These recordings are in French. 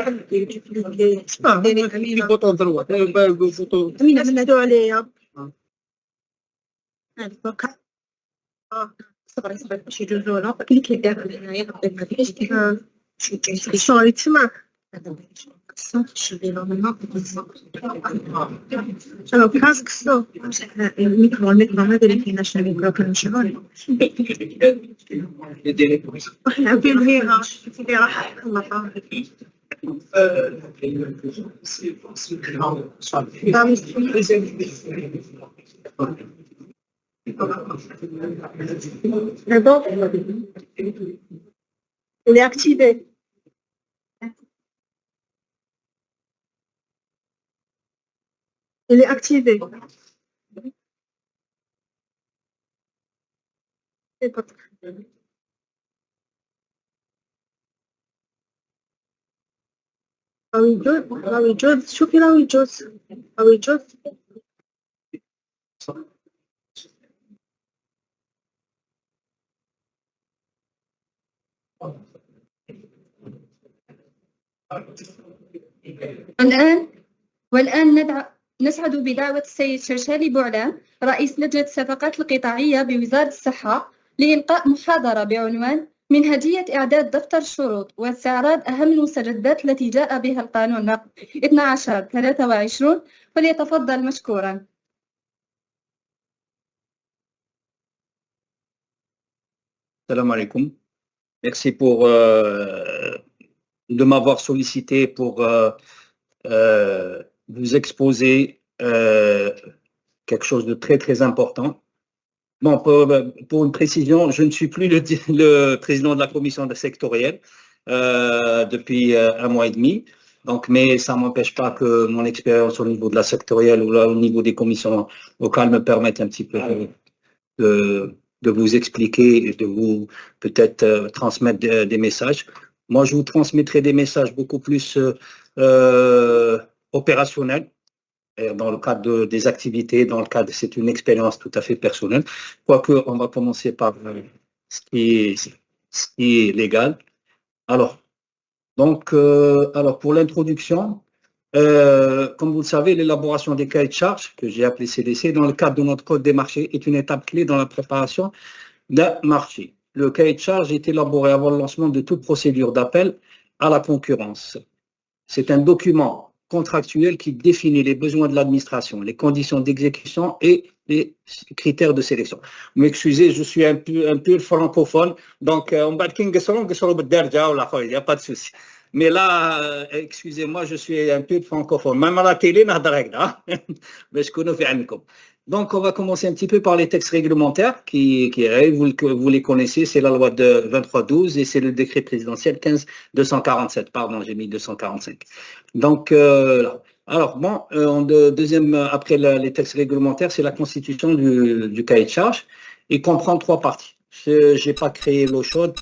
مين عملنا عليها صبر باش يجوزونا كليك داخل هنايا ما فيش صوري تسمع شنو كاسك صو الميكرو ما ادري فينا شنو الميكرو كان شغال احنا عارفين هي اللي راح الله il est activé. Il est activé. راهو يجوز شوفي راهو يجوز والآن نسعد بدعوة السيد شرشالي بوعلان رئيس لجنة الصفقات القطاعية بوزارة الصحة لإلقاء محاضرة بعنوان منهجية إعداد دفتر الشروط واستعراض أهم المستجدات التي جاء بها القانون رقم 12/23. فليتفضل مشكورا. Salam alaikum. Merci de m'avoir sollicité pour vous exposer quelque chose de très très important. Bon, pour une précision, je ne suis plus le président de la commission sectorielle depuis 1 mois et demi. Donc, mais ça ne m'empêche pas que mon expérience au niveau de la sectorielle ou là, au niveau des commissions locales me permette un petit peu de vous expliquer et de vous peut-être transmettre des messages. Moi, je vous transmettrai des messages beaucoup plus opérationnels dans le cadre des activités, dans le cadre, c'est une expérience tout à fait personnelle. Quoique, on va commencer par ce qui est légal. Alors, pour l'introduction, comme vous le savez, l'élaboration des cahiers de charges, que j'ai appelé CDC, dans le cadre de notre code des marchés, est une étape clé dans la préparation d'un marché. Le cahier de charges est élaboré avant le lancement de toute procédure d'appel à la concurrence. C'est un document contractuel qui définit les besoins de l'administration, les conditions d'exécution et les critères de sélection. Vous m'excusez, je suis un peu francophone, donc il n'y a pas de souci. Mais là, excusez-moi, je suis un peu francophone. Même à la télé, mais je connais bien. Donc, on va commencer un petit peu par les textes réglementaires vous les connaissez, c'est la loi de 23/12 et c'est le décret présidentiel 15/247. Pardon, j'ai mis 245. Donc, alors, bon, deuxième, après les textes réglementaires, c'est la constitution du cahier de charges. Il comprend 3 parties. Je n'ai pas créé l'eau chaude,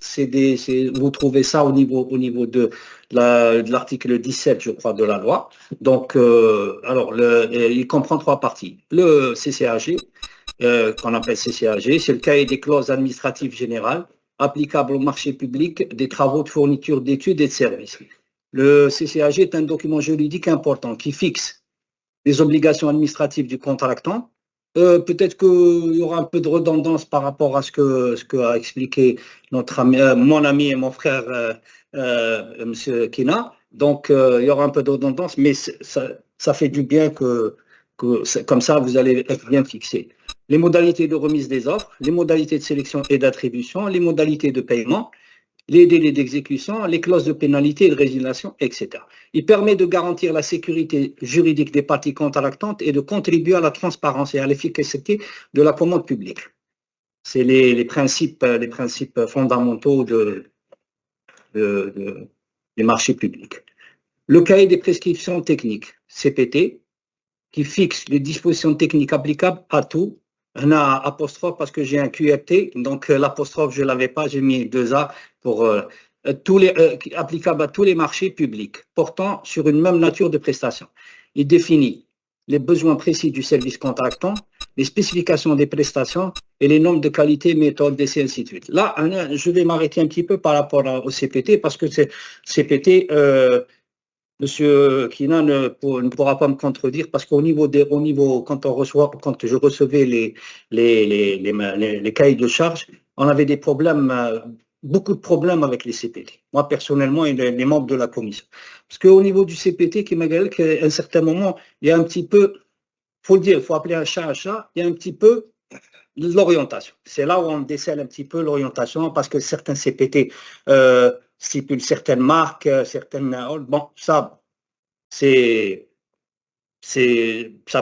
vous trouvez ça au niveau de l'article 17, je crois, de la loi. Donc, il comprend 3 parties. Le CCAG, qu'on appelle CCAG, c'est le cahier des clauses administratives générales applicables au marché public des travaux de fourniture d'études et de services. Le CCAG est un document juridique important qui fixe les obligations administratives du contractant. Peut-être qu'il y aura un peu de redondance par rapport à ce qu'a expliqué mon ami et mon frère, M. Kina. Donc, il y aura un peu de redondance, mais ça fait du bien que comme ça, vous allez être bien fixé. Les modalités de remise des offres, les modalités de sélection et d'attribution, les modalités de paiement, les délais d'exécution, les clauses de pénalité et de résiliation, etc. Il permet de garantir la sécurité juridique des parties contractantes et de contribuer à la transparence et à l'efficacité de la commande publique. C'est les principes fondamentaux des marchés publics. Le cahier des prescriptions techniques, CPT, qui fixe les dispositions techniques applicables à tout. On a apostrophe parce que j'ai un QFT, donc l'apostrophe je ne l'avais pas, j'ai mis 2 A pour applicable à tous les marchés publics portant sur une même nature de prestation. Il définit les besoins précis du service contractant, les spécifications des prestations et les normes de qualité, méthodes, d'essai, ainsi de suite. Là, je vais m'arrêter un petit peu par rapport au CPT parce que CPT, Monsieur Kina ne pourra pas me contredire parce qu'au niveau quand je recevais les cahiers de charges, on avait des problèmes, beaucoup de problèmes avec les CPT. Moi, personnellement, et les membres de la commission. Parce qu'au niveau du CPT, qui m'a dit qu'à un certain moment, il y a un petit peu, faut le dire, il faut appeler un chat, il y a un petit peu de l'orientation. C'est là où on décèle un petit peu l'orientation parce que certains CPT stipulent certaines marques, certaines. Bon, ça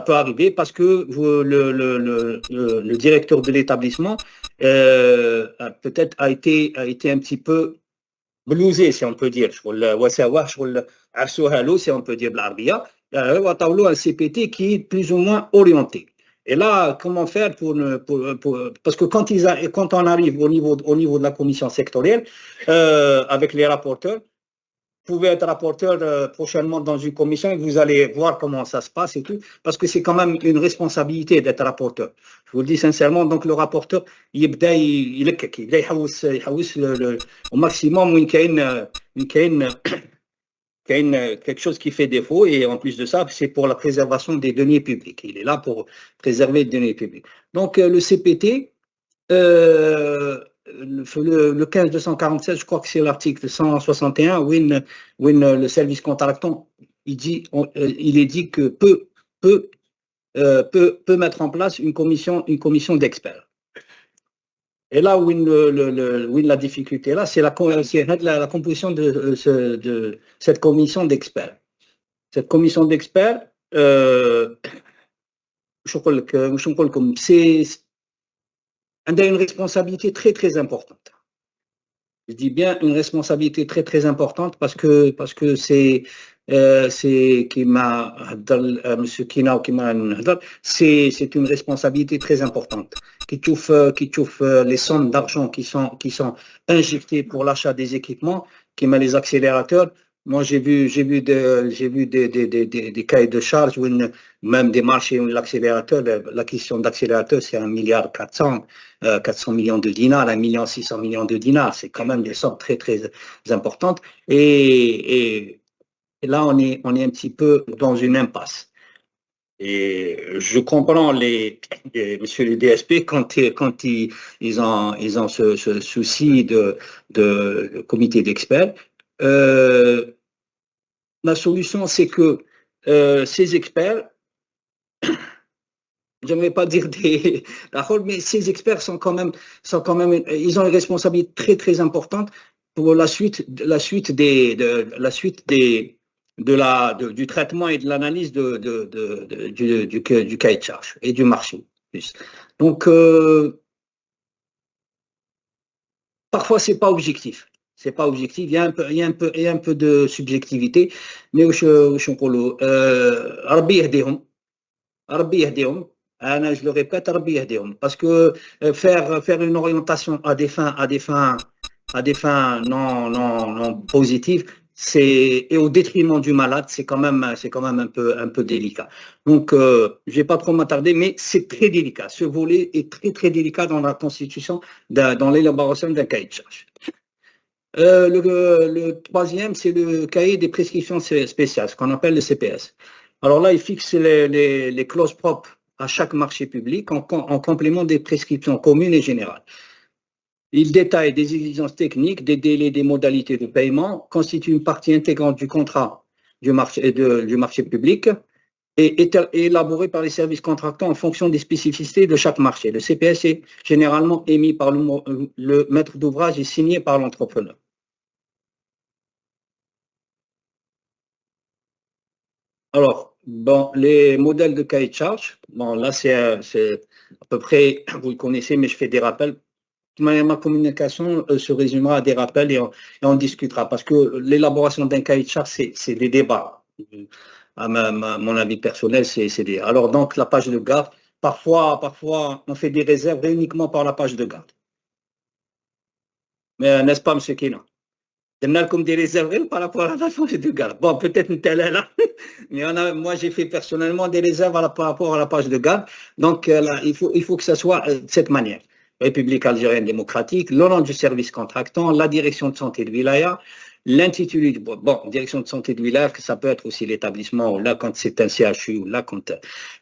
peut arriver parce que le directeur de l'établissement peut-être a été un petit peu blousé, si on peut dire. Si on peut dire بالعربية, un CPT qui est plus ou moins orienté. Et là, comment faire parce que quand on arrive au niveau de la commission sectorielle, avec les rapporteurs, vous pouvez être rapporteur prochainement dans une commission et vous allez voir comment ça se passe et tout, parce que c'est quand même une responsabilité d'être rapporteur. Je vous le dis sincèrement, donc le rapporteur, il يحوس au maximum où quelque chose qui fait défaut, et en plus de ça, c'est pour la préservation des deniers publics. Il est là pour préserver les deniers publics. Donc le CPT, le 15247, je crois que c'est l'article 161, où le service contractant, il est dit que peut mettre en place une commission d'experts. Et là où la difficulté là, c'est la composition de cette commission d'experts. Cette commission d'experts, elle a une responsabilité très très importante. Je dis bien une responsabilité très très importante parce que c'est Monsieur Kina c'est une responsabilité très importante qui touche les sommes d'argent qui sont injectées pour l'achat des équipements, qui met les accélérateurs. Moi, j'ai vu des cahiers de charges où même des marchés où l'accélérateur, l'acquisition d'accélérateurs, c'est 1,4 milliard de dinars, 1,6 milliard de dinars. C'est quand même des sommes très, très importantes. Et là, on est un petit peu dans une impasse. Et je comprends monsieur les DSP quand ils ont ce souci de comité d'experts. La solution, c'est que ces experts, j'aimerais pas dire mais ces experts sont quand même, ils ont une responsabilité très très importante pour la suite du traitement et de l'analyse du cahier de charge et du marché. Donc parfois c'est pas objectif. C'est pas objectif, il y a un peu de subjectivité, mais Rabbi yahdihom, je le répète, Rabbi yahdihom, parce que faire une orientation à des fins non positives, et au détriment du malade, c'est quand même un peu délicat. Donc je vais pas trop m'attarder, mais c'est très délicat. Ce volet est très très délicat dans la constitution, dans l'élaboration d'un cahier de charge. Le troisième, c'est le cahier des prescriptions spéciales, ce qu'on appelle le CPS. Alors là, il fixe les clauses propres à chaque marché public en complément des prescriptions communes et générales. Il détaille des exigences techniques, des délais, des modalités de paiement, constitue une partie intégrante du contrat du marché public et est élaboré par les services contractants en fonction des spécificités de chaque marché. Le CPS est généralement émis par le maître d'ouvrage et signé par l'entrepreneur. Alors, bon, les modèles de cahier de charge, bon, là, c'est à peu près, vous le connaissez, mais je fais des rappels. Ma communication se résumera à des rappels et on discutera, parce que l'élaboration d'un cahier de charge, c'est des débats. À mon avis personnel, c'est des... Alors, donc, la page de garde, parfois, on fait des réserves uniquement par la page de garde. Mais n'est-ce pas, M. Kina? On a comme des réserves par rapport à la page de garde. Bon, peut-être une telle est là, mais moi, j'ai fait personnellement des réserves par rapport à la page de garde. Donc, là, il faut que ça soit de cette manière. République algérienne démocratique, le nom du service contractant, la direction de santé de Wilaya, l'intitulé du bon, direction de santé de village, que ça peut être aussi l'établissement, ou là quand c'est un CHU, ou là quand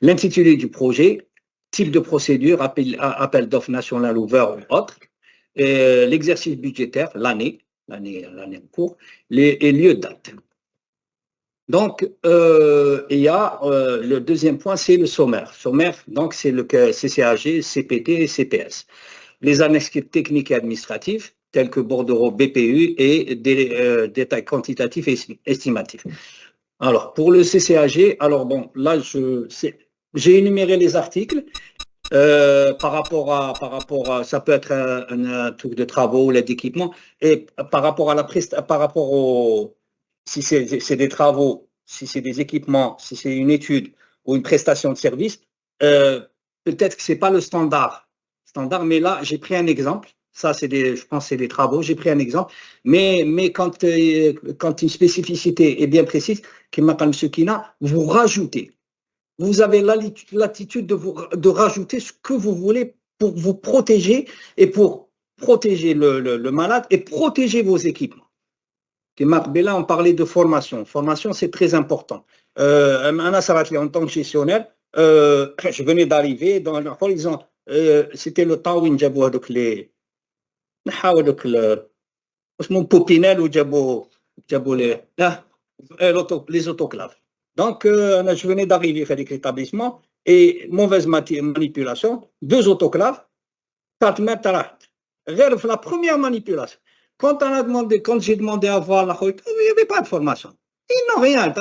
l'intitulé du projet, type de procédure, appel d'offres national ouvert ou autre, l'exercice budgétaire, l'année en cours, et lieu de date. Donc, il y a le deuxième point, c'est le sommaire. Sommaire, donc, c'est le CCAG, CPT et CPS. Les annexes techniques et administratives, tels que bordereau BPU et des détails quantitatifs et estimatifs. Alors, pour le CCAG, alors bon, là, j'ai énuméré les articles. Par rapport à, ça peut être un truc de travaux, l'aide d'équipement, et par rapport à par rapport au, si c'est des travaux, si c'est des équipements, si c'est une étude ou une prestation de service, peut-être que c'est pas le standard, mais là, j'ai pris un exemple. Ça, je pense que c'est des travaux, j'ai pris un exemple, mais quand une spécificité est bien précise, qui m'appelle M. Kina, vous rajoutez. Vous avez l'attitude de rajouter ce que vous voulez pour vous protéger et pour protéger le malade et protéger vos équipements. Là, on parlait de formation. Formation, c'est très important. En tant que gestionnaire, je venais d'arriver dans l'horizon. C'était le temps où ils avaient les autoclaves. Donc, je venais d'arriver à l'établissement et mauvaise manipulation, 2 autoclaves, 4 mètres à la première manipulation. Quand j'ai demandé à voir la route, il n'y avait pas de formation. Ils n'ont rien.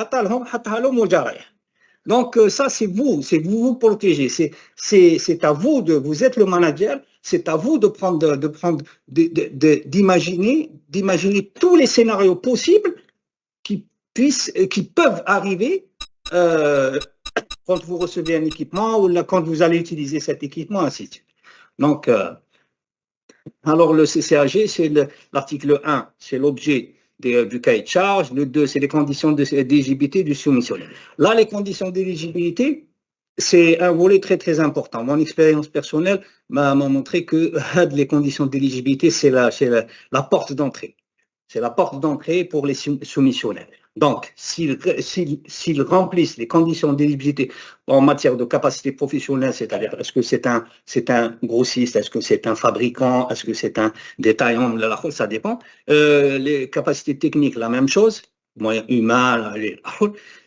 Donc, ça, c'est vous protéger. C'est à vous vous êtes le manager, c'est à vous d'imaginer tous les scénarios possibles qui peuvent arriver quand vous recevez un équipement ou quand vous allez utiliser cet équipement, ainsi de suite. Donc, alors le CCAG, c'est l'article 1, c'est l'objet du cahier de charge. Le 2, c'est les conditions d'éligibilité du soumissionnaire. Là, les conditions d'éligibilité, c'est un volet très, très important. Mon expérience personnelle m'a montré que les conditions d'éligibilité, c'est la porte d'entrée. C'est la porte d'entrée pour les soumissionnaires. Donc, s'ils remplissent les conditions d'éligibilité en matière de capacité professionnelle, c'est-à-dire est-ce que c'est un grossiste, est-ce que c'est un fabricant, est-ce que c'est un détaillant, ça dépend. Les capacités techniques, la même chose, moyens humains,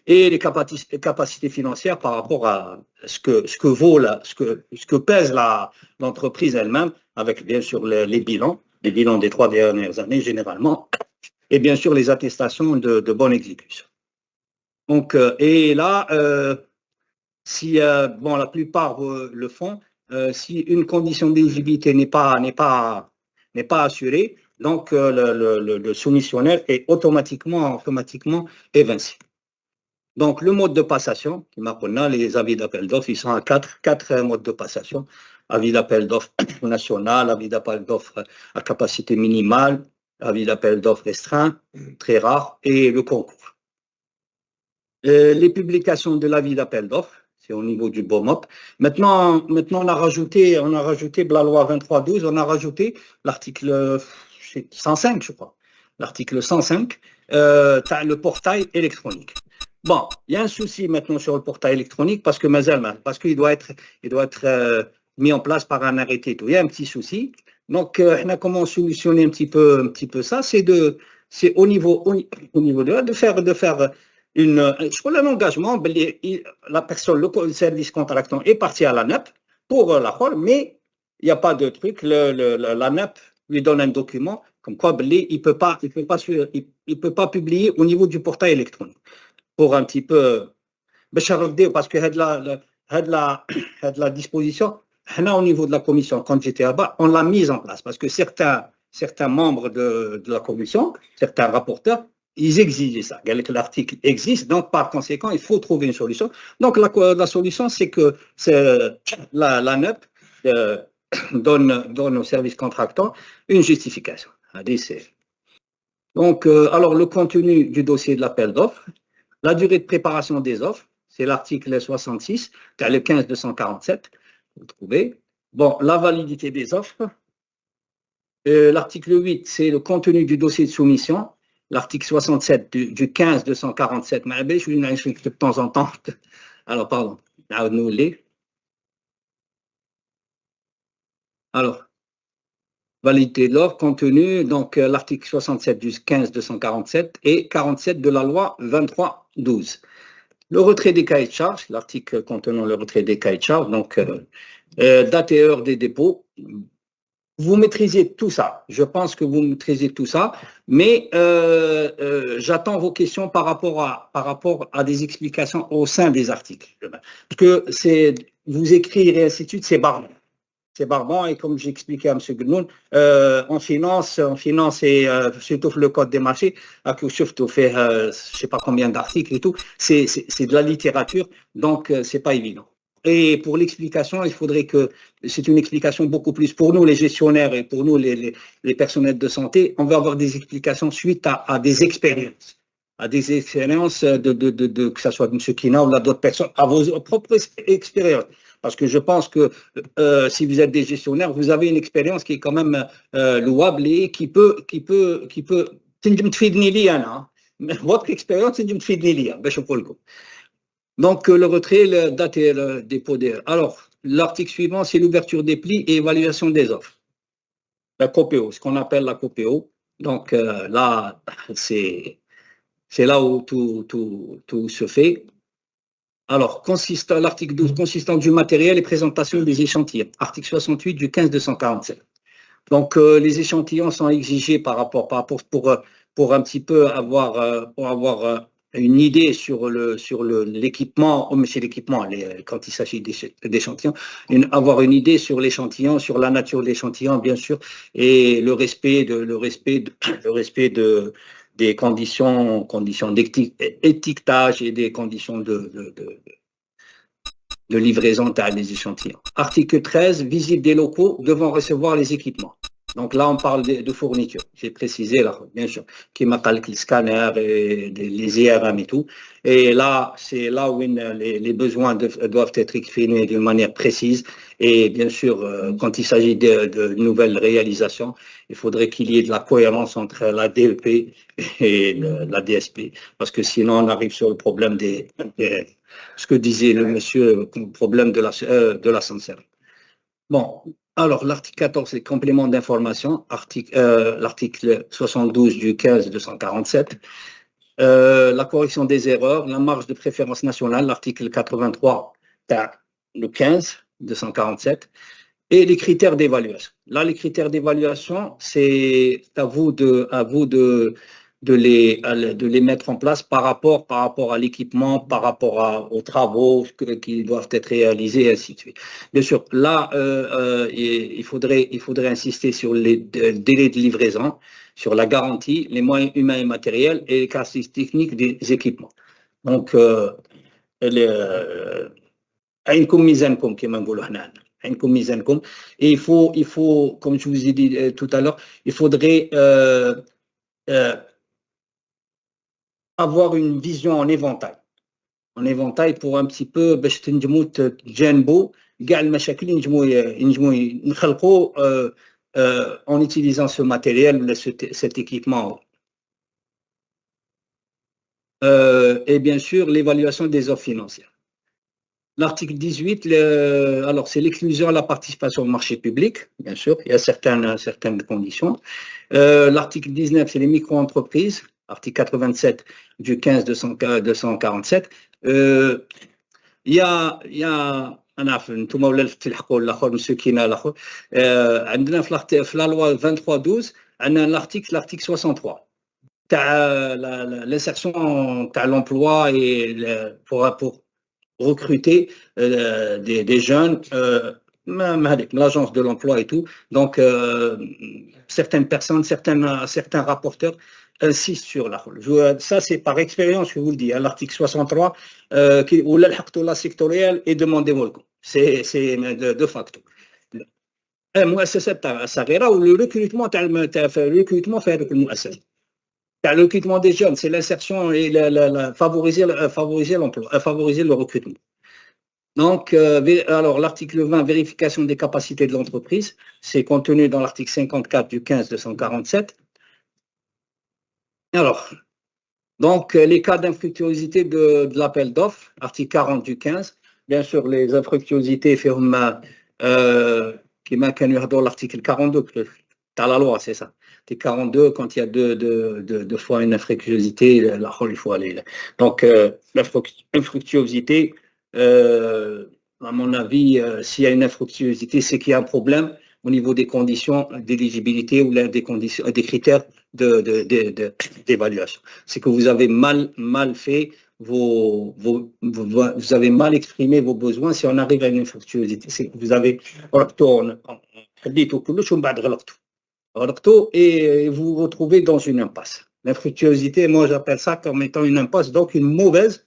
et les capacités financières par rapport à ce que pèse l'entreprise elle-même, avec bien sûr les bilans des 3 dernières années généralement, et bien sûr les attestations de bonne exécution. Donc, et là, si la plupart le font, si une condition d'éligibilité n'est pas assurée, donc le soumissionnaire est automatiquement évincé. Donc, le mode de passation, les avis d'appel d'offres, ils sont à 4 modes de passation. Avis d'appel d'offres national, avis d'appel d'offres à capacité minimale, avis d'appel d'offres restreint, très rare, et le concours. Les publications de l'avis d'appel d'offres, c'est au niveau du BOMOP. Maintenant, on a rajouté la loi 23/12, on a rajouté l'article 105, je crois. L'article 105, le portail électronique. Bon, il y a un souci maintenant sur le portail électronique parce qu'il doit être mis en place par un arrêté. Il y a un petit souci. Donc, comment solutionner un petit peu ça, c'est au niveau de faire un engagement. La personne, le service contractant est parti à l'ANEP pour la rôle, mais il n'y a pas de truc. L'ANEP lui donne un document comme quoi il peut pas publier au niveau du portail électronique. Pour un petit peu, parce que la disposition, au niveau de la commission, quand j'étais là-bas, on l'a mise en place parce que certains membres de la commission, certains rapporteurs, ils exigeaient ça. L'article existe, donc par conséquent, il faut trouver une solution. Donc la solution, c'est que l'ANEP donne aux services contractants une justification. Donc, alors le contenu du dossier de l'appel d'offres. La durée de préparation des offres, c'est l'article 66, le 15-247, vous trouvez. Bon, la validité des offres. L'article 8, c'est le contenu du dossier de soumission. l'article 67 du 15 247, mais de temps en temps. Alors, pardon. Alors, valider l'ordre compte tenu, donc l'article 67 du 15 247 et 47 de la loi 23-12. Le retrait des cahiers de charges, l'article contenant le retrait des cahiers de charges, donc date et heure des dépôts. Vous maîtrisez tout ça. Je pense que vous maîtrisez tout ça, mais j'attends vos questions par rapport à des explications au sein des articles. Parce que vous écrire et ainsi de suite, c'est barbant. C'est barbant et comme j'expliquais à M. Gnoun, en finance et surtout le code des marchés, surtout fait je ne sais pas combien d'articles et tout, c'est de la littérature, donc c'est pas évident. Et pour l'explication, il faudrait que c'est une explication beaucoup plus pour nous les gestionnaires et pour nous les personnels de santé, on va avoir des explications suite à des expériences. À des expériences que ce soit de M. Kina ou d'autres personnes, à vos propres expériences. Parce que je pense que si vous êtes des gestionnaires, vous avez une expérience qui est quand même louable et qui peut votre expérience, donc le retrait, la date et le dépôt des... Alors, l'article suivant, c'est l'ouverture des plis et évaluation des offres. La COPEO, ce qu'on appelle la COPEO. Donc là, c'est là où tout se fait. Alors, l'article 12, consistant du matériel et présentation des échantillons. Article 68 du 15 247. Donc, les échantillons sont exigés pour un petit peu avoir une idée sur l'équipement, quand il s'agit d'échantillons, avoir une idée sur l'échantillon, sur la nature de l'échantillon, bien sûr, et le respect des conditions d'étiquetage et des conditions de livraison des échantillons. Article 13, visite des locaux devant recevoir les équipements. Donc là, on parle de fourniture. J'ai précisé, là, bien sûr, qui m'a parlé les scanners, et les IRM et tout. Et là, c'est là où les besoins doivent être exprimés d'une manière précise. Et bien sûr, quand il s'agit de nouvelles réalisations, il faudrait qu'il y ait de la cohérence entre la DEP et la DSP. Parce que sinon, on arrive sur le problème ce que disait le monsieur, le problème de la sincère. Bon. Alors, l'article 14, c'est complément d'information, l'article 72 du 15 247, la correction des erreurs, la marge de préférence nationale, l'article 83, le 15 247, et les critères d'évaluation. Là, les critères d'évaluation, c'est à vous de les mettre en place par rapport à l'équipement, par rapport aux travaux qui doivent être réalisés, et ainsi de suite. Bien sûr, là, il faudrait insister sur les délais de livraison, sur la garantie, les moyens humains et matériels et les caractéristiques techniques des équipements. Donc, et il faut, comme je vous ai dit tout à l'heure, il faudrait avoir une vision en éventail pour un petit peu باش تنجموا تجانبوا كاع المشاكل ينجموا نخلقوا en utilisant ce matériel, cet équipement. Et bien sûr, l'évaluation des offres financières. L'article 18, alors c'est l'exclusion à la participation au marché public, bien sûr, il y a certaines conditions. L'article 19, c'est les micro-entreprises, article 87 du 15 247. Il y a انا انتم ولا تلحقوا الاخر مسكينه الاخر عندنا في la loi 23/12 عندنا l'article 63 تاع l'insertion تاع l'emploi et pour recruter des jeunes, l'agence de l'emploi et tout. Donc, certaines personnes, certains rapporteurs insistent sur ça, c'est par expérience que je vous le dis. L'article 63, où la sectorielle est demandé, c'est de facto. المؤسسات الصغيرة والrecrutement recrutement fait avec المؤسسة. Le recrutement des jeunes, c'est l'insertion et favoriser l'emploi, favoriser le recrutement. Donc, alors l'article 20, vérification des capacités de l'entreprise, c'est contenu dans l'article 54 du 15 247. Alors, donc, les cas d'infructuosité de l'appel d'offres, article 40 du 15. Bien sûr, les infructuosités, qui m'a dans l'article 42, dans la loi, c'est ça. L'article 42, quand il y a deux fois une infructuosité, là, il faut aller là. Donc, l'infructuosité, à mon avis, s'il y a une infructuosité, c'est qu'il y a un problème au niveau des conditions d'éligibilité ou des conditions, des critères d'évaluation. C'est que vous avez mal fait vous avez mal exprimé vos besoins. Si on arrive à une infructuosité, c'est que vous avez et vous vous retrouvez dans une impasse. L'infructuosité, moi j'appelle ça comme étant une impasse, donc une mauvaise,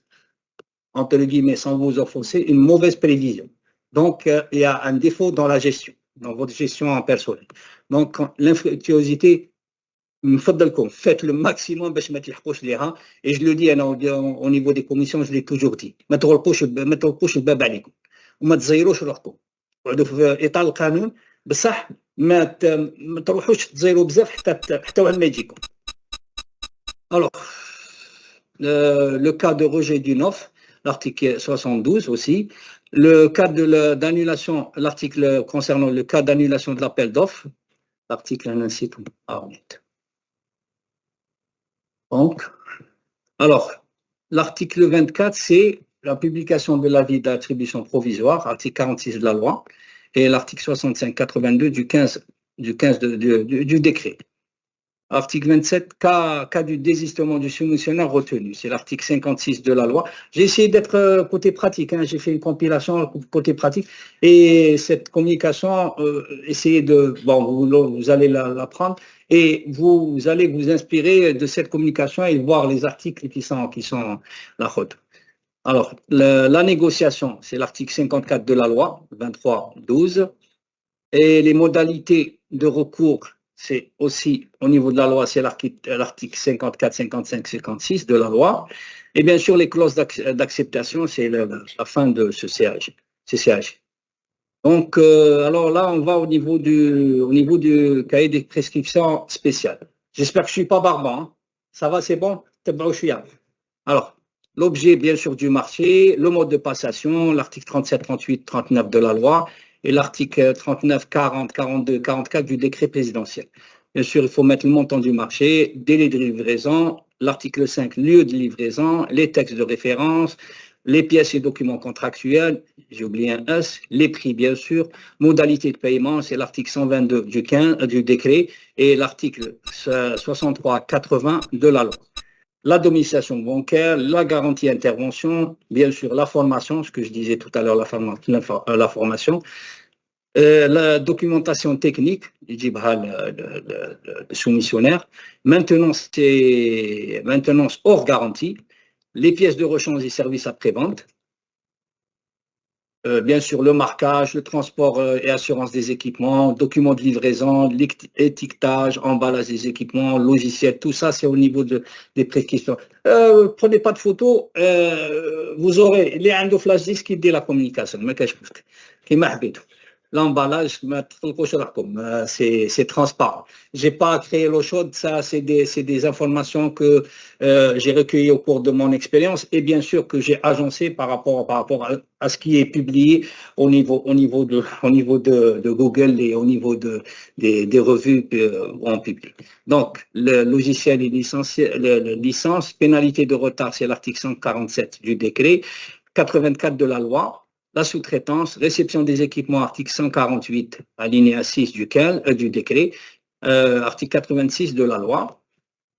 entre guillemets, sans vous offenser, une mauvaise prévision. Donc, il y a un défaut dans la gestion, dans votre gestion en personnel. Donc, l'infructuosité, faites le maximum باش ما تلحقوش ليها. Et je le dis au niveau des commissions, je l'ai toujours dit. ما تغلقوش الباب عليكم وما تزيروش روحكم. اقعدوا في اطار القانون بصح ما تروحوش تزيروا بزاف حتى واحد ما يجيكم. Alors, le cas de rejet d'une offre, l'article 72 aussi. Le cas d'annulation, l'article concernant le cas d'annulation de l'appel d'offres, l'article ainsi tout. Donc, alors, l'article 24, c'est la publication de l'avis d'attribution provisoire, article 46 de la loi, et l'article 65-82 du décret. Article 27, cas du désistement du soumissionnaire retenu. C'est l'article 56 de la loi. J'ai essayé d'être côté pratique, hein, j'ai fait une compilation côté pratique, et cette communication, essayez de, bon, vous allez la prendre, et vous allez vous inspirer de cette communication et voir les articles qui sont la route. Alors, la négociation, c'est l'article 54 de la loi, 23-12, et les modalités de recours, c'est aussi, au niveau de la loi, c'est l'article 54, 55, 56 de la loi. Et bien sûr, les clauses d'acceptation, c'est la fin de ce CCH. Donc, alors là, on va au niveau du cahier des prescriptions spéciales. J'espère que je ne suis pas barbare. Hein. Ça va, c'est bon? Alors, l'objet, bien sûr, du marché, le mode de passation, l'article 37, 38, 39 de la loi, et l'article 39, 40, 42, 44 du décret présidentiel. Bien sûr, il faut mettre le montant du marché, délai de livraison, l'article 5, lieu de livraison, les textes de référence, les pièces et documents contractuels, j'ai oublié un S, les prix, bien sûr, modalité de paiement, c'est l'article 122 du décret et l'article 63, 80 de la loi. La domiciliation bancaire, la garantie intervention, bien sûr la formation, ce que je disais tout à l'heure, la formation, la documentation technique, le soumissionnaire, maintenance hors garantie, les pièces de rechange et services après-vente, bien sûr le marquage, le transport et assurance des équipements, documents de livraison, étiquetage, emballage des équipements, logiciels, tout ça c'est au niveau des prescriptions. Prenez pas de photos, vous aurez les flash disk qui dit la communication, qui m'a l'emballage, c'est transparent. J'ai pas créé l'eau chaude, ça c'est des informations que j'ai recueillies au cours de mon expérience et bien sûr que j'ai agencé par rapport à ce qui est publié au niveau de Google et au niveau des revues en public. Donc, le logiciel est licencié, licence, pénalité de retard, c'est l'article 147 du décret, 84 de la loi. La sous-traitance, réception des équipements, article 148, alinéa 6 du décret, article 86 de la loi,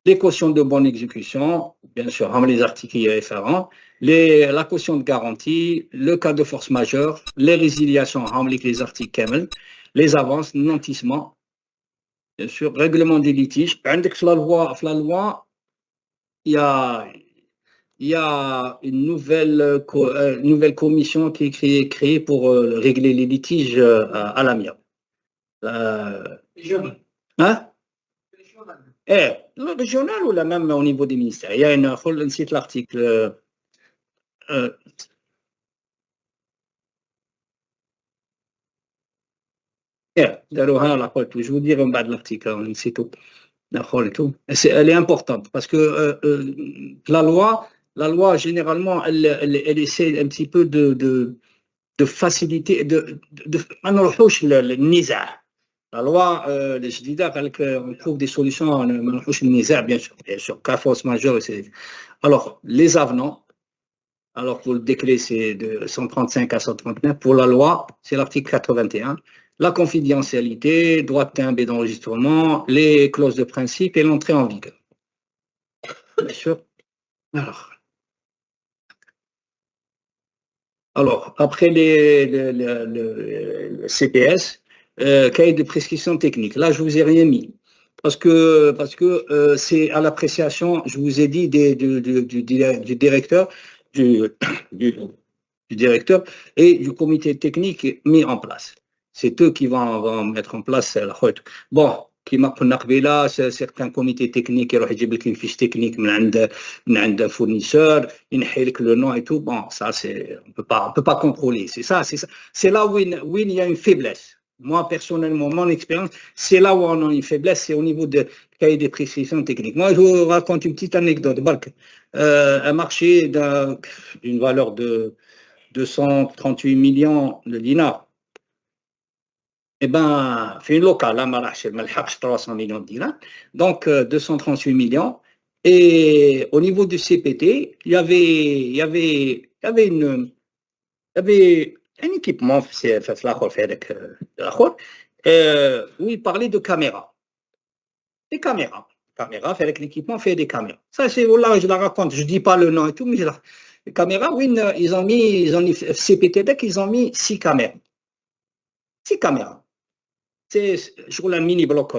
les cautions de bonne exécution, bien sûr, les articles référents, la caution de garantie, le cas de force majeure, les résiliations, les articles Camel, les avances, nantissement, bien sûr, règlement des litiges. Avec la loi, il y a une nouvelle commission qui est créée pour régler les litiges à l'amiable. Hein? Le régional ou même au niveau des ministères. Il y a un site l'article. Je vous dirai en bas de l'article, c'est tout. D'accord et tout. Elle est importante parce que la loi généralement, elle essaie un petit peu de faciliter, ما نروحوش للنزاع. La loi, les جديدة قال لك on trouve des solutions, ما نروحوش للنزاع bien sûr, cas force majeure. Alors, les avenants, alors pour le décret, c'est de 135 à 139. Pour la loi, c'est l'article 81. La confidentialité, droit de timbre et d'enregistrement, les clauses de principe et l'entrée en vigueur. Bien sûr. Alors après le CPS, cahier de prescription technique. Là, je vous ai rien mis. Parce que c'est à l'appréciation, je vous ai dit, du directeur, du, du, du directeur et du comité technique mis en place. C'est eux qui vont mettre en place la route. Bon, qui m'a là, certains comités techniques, ils ont une fiche technique d'un fournisseur, ils ont le nom et tout. Bon, ça, on peut pas contrôler. C'est ça. C'est là où il y a une faiblesse. Moi, personnellement, mon expérience, c'est là où on a une faiblesse, c'est au niveau de cahier des prescriptions techniques. Moi, je vous raconte une petite anecdote. Un marché d'une valeur de 238 millions de dinars. Eh bien, fait une locale, là, je ne 300 millions de dinars. Donc, 238 millions. Et au niveau du CPT, il y avait un équipement où il parlait de caméras. Des caméras. Avec l'équipement, fait des caméras. Ça, c'est là, je la raconte. Je ne dis pas le nom et tout, mais les caméras, oui, ils ont mis CPT deck, ils ont mis 6 caméras. 6 caméras. C'est sur la mini-bloc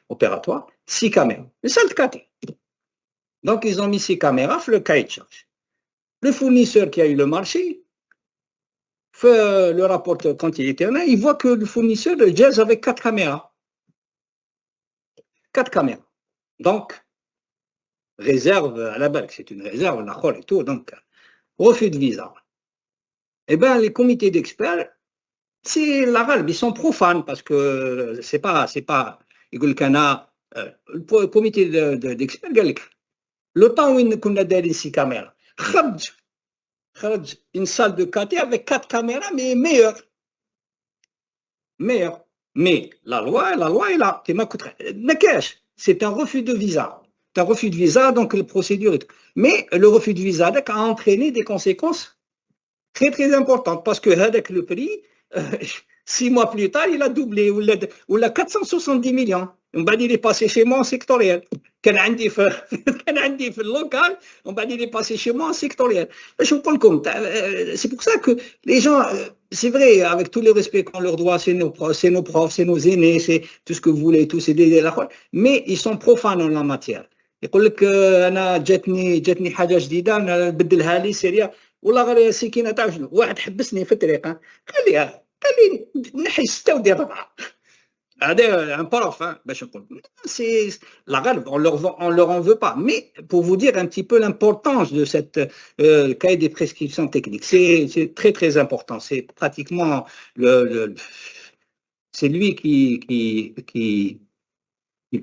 opératoire, 6 caméras. Le seul cas. Donc, ils ont mis 6 caméras, le cahier de charge. Le fournisseur qui a eu le marché, fait le rapport quand il était là, il voit que le fournisseur de Jazz avec 4 caméras. 4 caméras. Donc, réserve à la banque, c'est une réserve, la et tout, donc, refus de visa. Eh bien, les comités d'experts, c'est l'arabe, ils sont profanes parce que c'est pas, le comité d'experts, le temps où on a des 6 caméras, une salle de KT avec 4 caméras, mais meilleure. Mais la loi est là. C'est un refus de visa. C'est un refus de visa, donc la procédure est. Mais le refus de visa a entraîné des conséquences très très importantes parce que avec le prix, 6 mois plus tard, il a doublé ou la 470 millions. On va dire il est passé chez moi en sectoriel. كان عندي في اللوكال, on va dire il est passé chez moi en sectoriel. Je vous prends compte. C'est pour ça que les gens, c'est vrai, avec tout le respect qu'on leur doit, c'est nos profs, c'est nos aînés, c'est tout ce que vous voulez, tout, c'est mais ils sont profanes en la matière. يقول لك انا جاتني حاجه جديده انا بدلها لي سيريا والله غير سكينه تاع شنو واحد حبسني في الطريق خليني نحي 6 ودير 4 هذا un prof باش نقول c'est la galbe on leur en veut pas mais pour vous dire un petit peu l'importance de cette cahier des prescriptions techniques c'est très très important c'est pratiquement c'est lui qui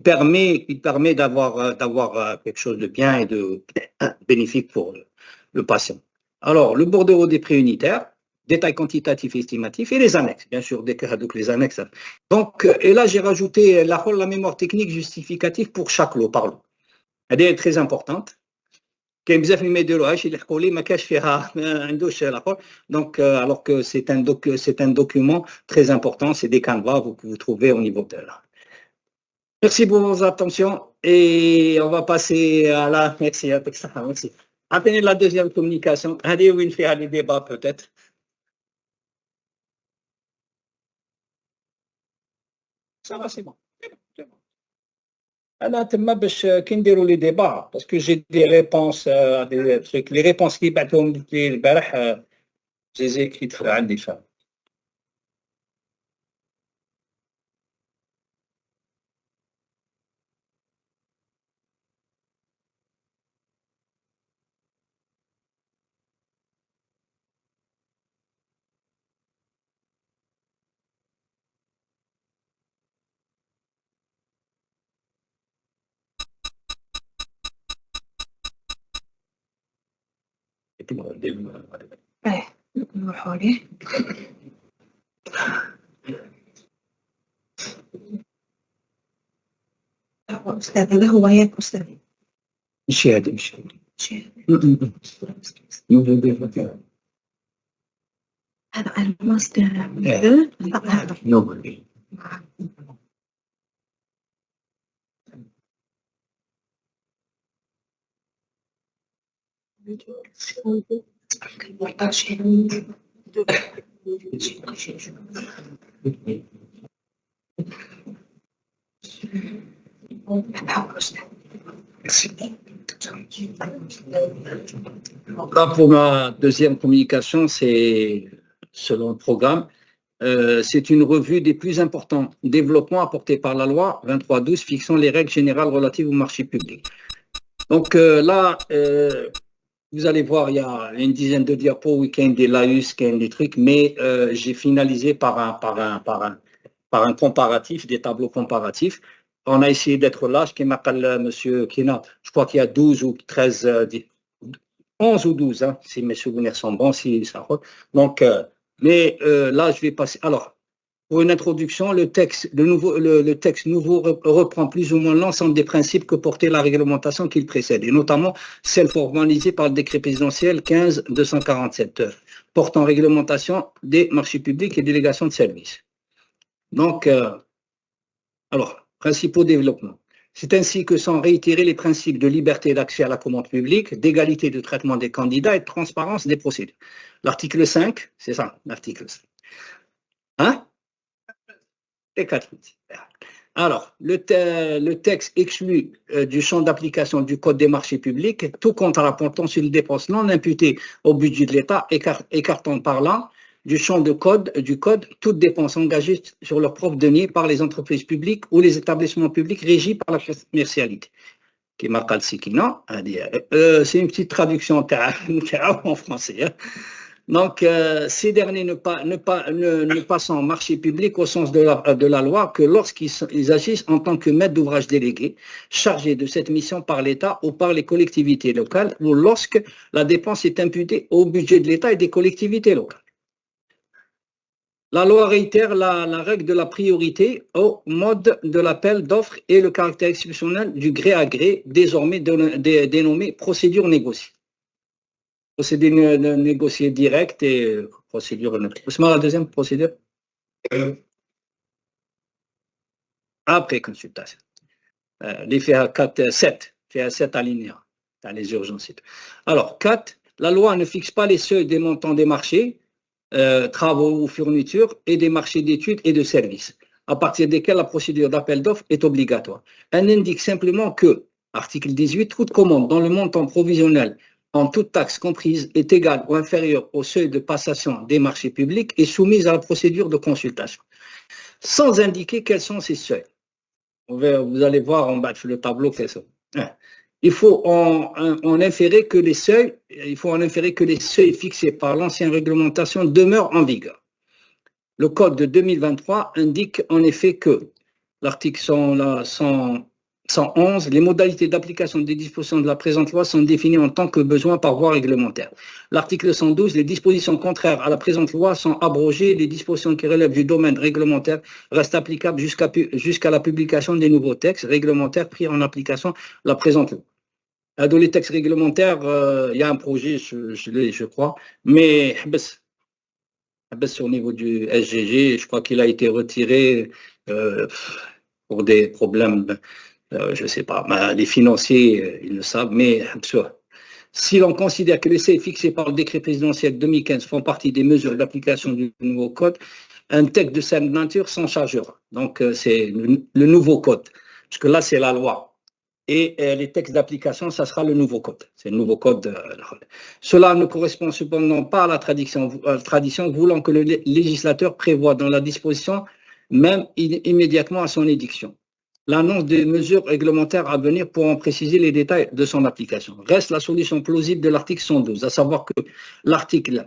permet d'avoir quelque chose de bien et de bénéfique pour le patient. Alors, le bordereau des prix unitaires, détail quantitatif et estimatif, et les annexes, bien sûr, donc les annexes. Donc, et là, j'ai rajouté la mémoire technique justificative pour chaque lot par lot. Elle est très importante. كاين بزاف اللي ما يديروهاش يلحقوا لي ما كاش فيها ما عندوش الاخر donc alors que c'est un document très important c'est des canevas que vous trouvez au niveau de là. Merci pour vos attentions et on va passer à la. Merci, merci. Attendez la deuxième communication. Allez, où il fait des débats peut-être. Ça va, c'est bon. Alors, qui déroule les débats parce que j'ai des réponses à des trucs. Les réponses qui battent je les ai écrites à des femmes. نروحوا عليه. هو أستاذ، هذا هو هيك أستاذ. مش هذا مش هذا. هذا الماستر. Là, pour ma deuxième communication, c'est selon le programme. C'est une revue des plus importants développements apportés par la loi 2312 fixant les règles générales relatives au marché public. Donc là, vous allez voir, il y a une dizaine de diapos, week-end des laïus, des trucs, mais j'ai finalisé par un comparatif, des tableaux comparatifs. On a essayé d'être large, qui m'appelle M. Kina, je crois qu'il y a 12 ou 13, 11 ou 12, hein, si mes souvenirs sont bons, si ça. Donc, là, je vais passer. Alors, pour une introduction, le texte nouveau reprend plus ou moins l'ensemble des principes que portait la réglementation qui le précède, et notamment celle formalisée par le décret présidentiel 15-247, portant réglementation des marchés publics et délégations de services. Donc, alors, principaux développements. C'est ainsi que sont réitérés les principes de liberté d'accès à la commande publique, d'égalité de traitement des candidats et de transparence des procédures. L'article 5, c'est ça, l'article 5. Hein? Et 4. Alors, le texte exclut du champ d'application du Code des marchés publics tout compte rapportant sur les dépenses non imputées au budget de l'État, écartant par là du champ du code toutes dépenses engagées sur leurs propres deniers par les entreprises publiques ou les établissements publics régis par la commercialité. C'est une petite traduction en français. Hein. Donc, ces derniers ne passent en marché public au sens de la loi que lorsqu'ils agissent en tant que maître d'ouvrage délégué, chargés de cette mission par l'État ou par les collectivités locales, ou lorsque la dépense est imputée au budget de l'État et des collectivités locales. La loi réitère la règle de la priorité au mode de l'appel d'offres et le caractère exceptionnel du gré à gré, désormais dénommé procédure négociée. Procédure négociée directe et procédure... C'est la deuxième procédure? Après consultation. L'effet à 4, 7. Fait à 7 alinéas dans les urgences. Alors, 4. La loi ne fixe pas les seuils des montants des marchés, travaux ou fournitures et des marchés d'études et de services, à partir desquels la procédure d'appel d'offres est obligatoire. Elle indique simplement que, article 18, toute commande dont le montant provisionnel en toute taxe comprise est égal ou inférieur au seuil de passation des marchés publics est soumise à la procédure de consultation, sans indiquer quels sont ces seuils. Vous allez voir en bas de le tableau quels sont. Il faut en inférer que les seuils fixés par l'ancienne réglementation demeurent en vigueur. Le code de 2023 indique en effet que l'article 111, les modalités d'application des dispositions de la présente loi sont définies en tant que besoin par voie réglementaire. L'article 112, les dispositions contraires à la présente loi sont abrogées, les dispositions qui relèvent du domaine réglementaire restent applicables jusqu'à la publication des nouveaux textes réglementaires pris en application de la présente loi. Dans les textes réglementaires, il y a un projet, je crois, mais au niveau du SGG, je crois qu'il a été retiré pour des problèmes, je ne sais pas, les financiers, ils le savent, mais si l'on considère que les seuils fixés par le décret présidentiel 2015 font partie des mesures d'application du nouveau code, un texte de cette nature s'en chargera. Donc, c'est le nouveau code, parce que là, c'est la loi. Et les textes d'application, ça sera le nouveau code. C'est le nouveau code. Cela ne correspond cependant pas à la tradition voulant que le législateur prévoit dans la disposition, même immédiatement à son édiction, l'annonce des mesures réglementaires à venir pour en préciser les détails de son application. Reste la solution plausible de l'article 112, à savoir que l'article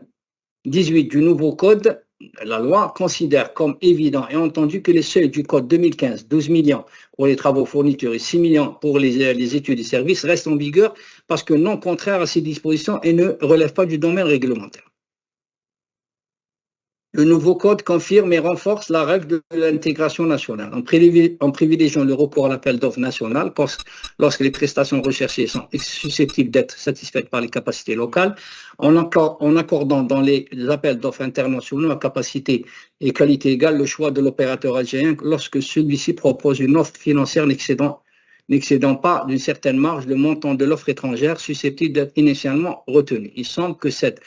18 du nouveau code la loi considère comme évident et entendu que les seuils du code 2015, 12 millions pour les travaux, fournitures et 6 millions pour les études et services restent en vigueur parce que non contraires à ces dispositions et ne relèvent pas du domaine réglementaire. Le nouveau code confirme et renforce la règle de l'intégration nationale en privilégiant le recours à l'appel d'offres national lorsque les prestations recherchées sont susceptibles d'être satisfaites par les capacités locales, en accordant dans les appels d'offres internationaux à capacité et qualité égale le choix de l'opérateur algérien lorsque celui-ci propose une offre financière n'excédant pas d'une certaine marge le montant de l'offre étrangère susceptible d'être initialement retenue. Il semble que cette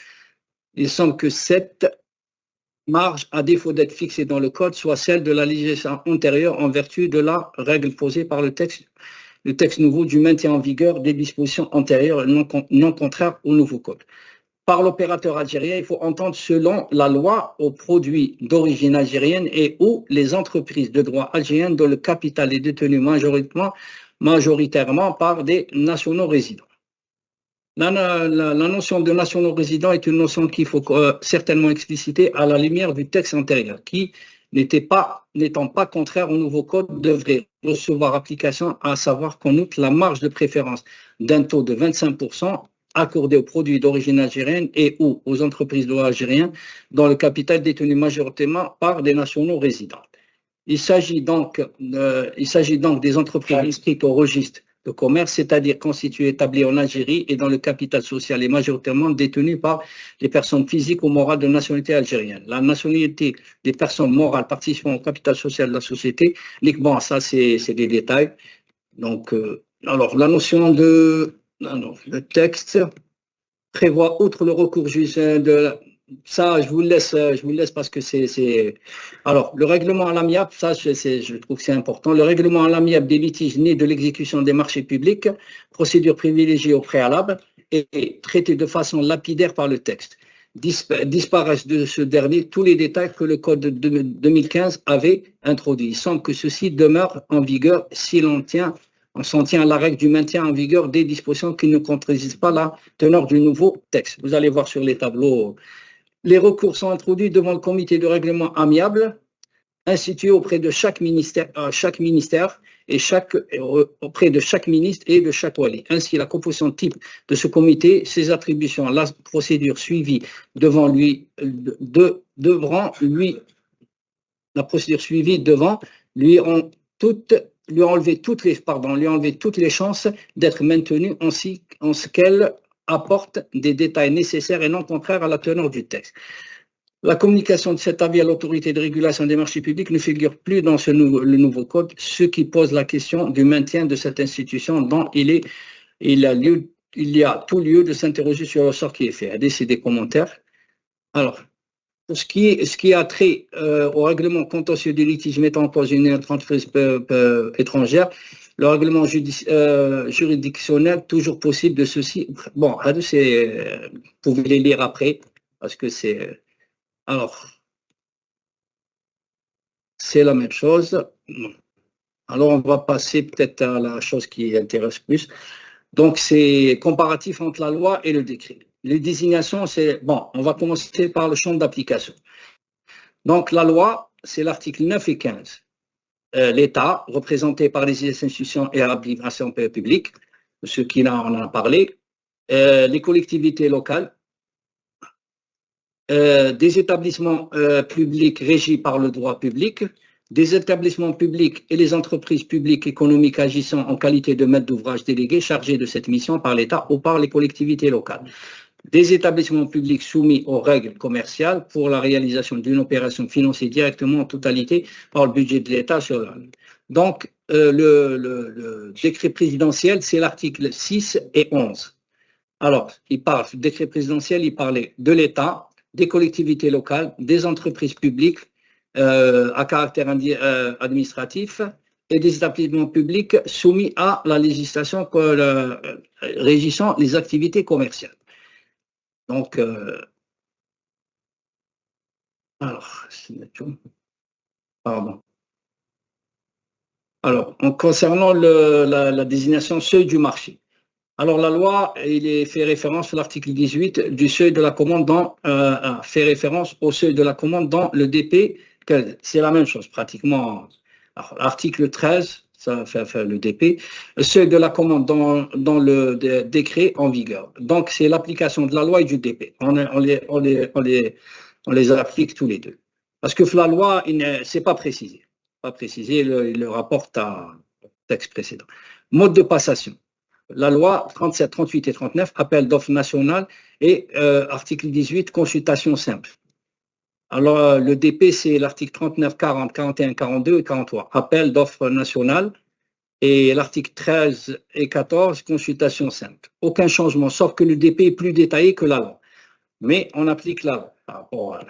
marge, à défaut d'être fixée dans le code, soit celle de la législation antérieure en vertu de la règle posée par le texte nouveau du maintien en vigueur des dispositions antérieures non contraires au nouveau code. Par l'opérateur algérien, il faut entendre selon la loi aux produits d'origine algérienne et ou les entreprises de droit algérien dont le capital est détenu majoritairement par des nationaux résidents. La notion de nationaux résidents est une notion qu'il faut certainement expliciter à la lumière du texte antérieur, qui, n'étant pas contraire au nouveau code, devrait recevoir application, à savoir qu'en outre, la marge de préférence d'un taux de 25% accordé aux produits d'origine algérienne et ou aux entreprises de droit algérien dont le capital est détenu majoritairement par des nationaux résidents. Il s'agit donc des entreprises inscrites au registre de commerce, c'est-à-dire constituées, établies en Algérie et dont le capital social est majoritairement détenu par les personnes physiques ou morales de nationalité algérienne. La nationalité des personnes morales participant au capital social de la société, bon, ça c'est des détails. Donc, alors la notion de, le texte prévoit, outre le recours ça, je vous le laisse parce que c'est. Alors, le règlement à l'amiable, ça, je trouve que c'est important. Le règlement à l'amiable des litiges nés de l'exécution des marchés publics, procédure privilégiée au préalable et traité de façon lapidaire par le texte. Disparaissent de ce dernier tous les détails que le code de 2015 avait introduits. Il semble que ceci demeure en vigueur si on s'en tient à la règle du maintien en vigueur des dispositions qui ne contredisent pas la teneur du nouveau texte. Vous allez voir sur les tableaux. Les recours sont introduits devant le comité de règlement amiable institué auprès de chaque ministère et auprès de chaque ministre et de chaque wali. Ainsi, la composition type de ce comité, ses attributions, la procédure suivie devant lui enlever toutes les chances d'être maintenue en ce qu'elle apporte des détails nécessaires et non contraires à la teneur du texte. La communication de cet avis à l'autorité de régulation des marchés publics ne figure plus dans le nouveau code, ce qui pose la question du maintien de cette institution dont il y a tout lieu de s'interroger sur le sort qui est fait. C'est des commentaires. Alors, pour ce qui a trait au règlement contentieux des litiges mettant en cause une entreprise étrangère, le règlement juridictionnel, toujours possible de ceci. Bon, vous pouvez les lire après, parce que c'est. Alors, c'est la même chose. Alors, on va passer peut-être à la chose qui intéresse plus. Donc, c'est comparatif entre la loi et le décret. Les désignations, on va commencer par le champ d'application. Donc, la loi, c'est l'article 9 et 15. L'État, représenté par les institutions et l'administration publique, ce qui en a parlé, les collectivités locales, des établissements publics régis par le droit public, des établissements publics et les entreprises publiques économiques agissant en qualité de maître d'ouvrage délégué chargés de cette mission par l'État ou par les collectivités locales. Des établissements publics soumis aux règles commerciales pour la réalisation d'une opération financée directement en totalité par le budget de l'État. Donc, le décret présidentiel, c'est l'article 6 et 11. Alors, décret présidentiel, il parlait de l'État, des collectivités locales, des entreprises publiques à caractère administratif et des établissements publics soumis à la législation régissant les activités commerciales. Donc, Alors, en concernant la désignation seuil du marché, Alors, la loi, il fait référence à l'article 18 du seuil de la commande fait référence au seuil de la commande dans le DP. C'est la même chose, pratiquement. L'article 13, ça fait le DP, le seuil de la commande dans le décret en vigueur. Donc, c'est l'application de la loi et du DP. On les applique tous les deux. Parce que la loi, c'est pas précisé. Pas précisé, il le rapporte à texte précédent. Mode de passation. La loi 37, 38 et 39, appel d'offres nationales et article 18, consultation simple. Alors, le DP, c'est l'article 39, 40, 41, 42 et 43, appel d'offres nationales. Et l'article 13 et 14, consultation simple. Aucun changement, sauf que le DP est plus détaillé que la loi. Mais on applique la loi par rapport à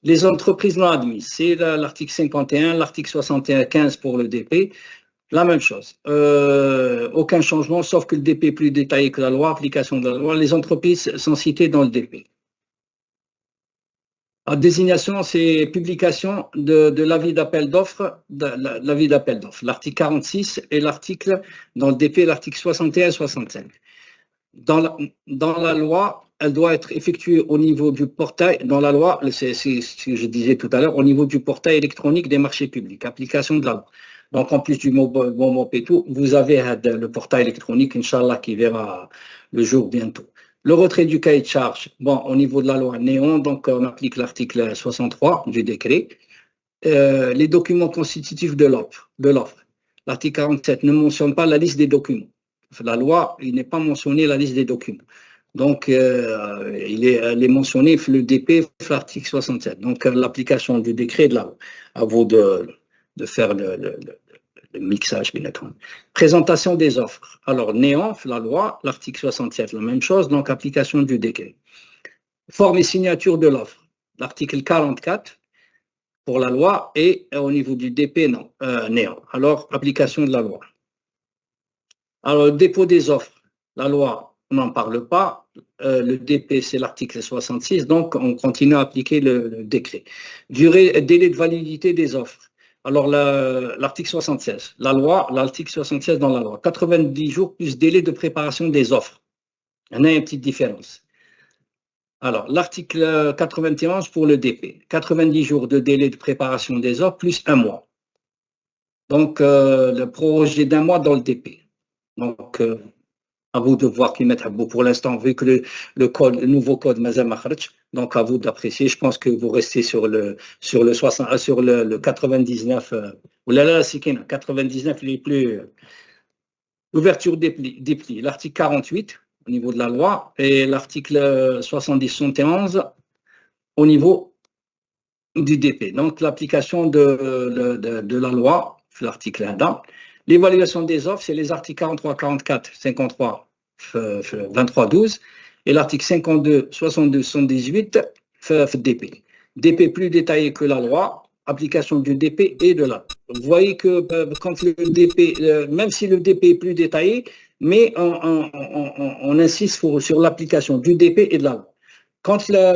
les entreprises non admises. C'est l'article 51, l'article 61, 15 pour le DP. La même chose. Aucun changement, sauf que le DP est plus détaillé que la loi, application de la loi. Les entreprises sont citées dans le DP. La désignation, c'est publication de l'avis d'appel d'offres, l'article 46 et l'article, dans le DP, l'article 61 et 65. Dans la loi, elle doit être effectuée au niveau du portail, dans la loi, c'est ce que je disais tout à l'heure, au niveau du portail électronique des marchés publics, application de la loi. Donc, en plus du MOP et tout, vous avez le portail électronique, Inch'Allah, qui verra le jour bientôt. Le retrait du cahier de charge, bon, au niveau de la loi Néon, donc on applique l'article 63 du décret. Les documents constitutifs de l'offre. L'article 47 ne mentionne pas la liste des documents. La loi, il n'est pas mentionné la liste des documents. Donc, elle est mentionnée, le DP, l'article 67. Donc, l'application du décret de la loi. À vous de faire le mixage. Présentation des offres. Alors, Néon, la loi, l'article 67, la même chose, donc application du décret. Forme et signature de l'offre. L'article 44 pour la loi et au niveau du DP, non, Néon. Alors, application de la loi. Alors, le dépôt des offres. La loi, on n'en parle pas. Le DP, c'est l'article 66, donc on continue à appliquer le décret. Délai de validité des offres. Alors, l'article 76, la loi, l'article 76 dans la loi, 90 jours plus délai de préparation des offres. Il y en a une petite différence. Alors, l'article 91 pour le DP, 90 jours de délai de préparation des offres plus un mois. Donc, le prorogé d'un mois dans le DP. Donc, à vous de voir qui mettent à bout pour l'instant, vu que le nouveau code Mazal Makhraj, donc à vous d'apprécier. Je pense que vous restez sur le 99. Ou là, c'est 99 les plus. L'ouverture des plis. L'article 48 au niveau de la loi et l'article 70-71 au niveau du DP. Donc, l'application de la loi, l'article 1. L'évaluation des offres, c'est les articles 43, 44, 53, 23, 12 et l'article 52, 62, 78, DP. DP plus détaillé que la loi, application du DP et de la loi. Vous voyez que quand le DP, même si le DP est plus détaillé, mais on insiste sur l'application du DP et de la loi. Quand la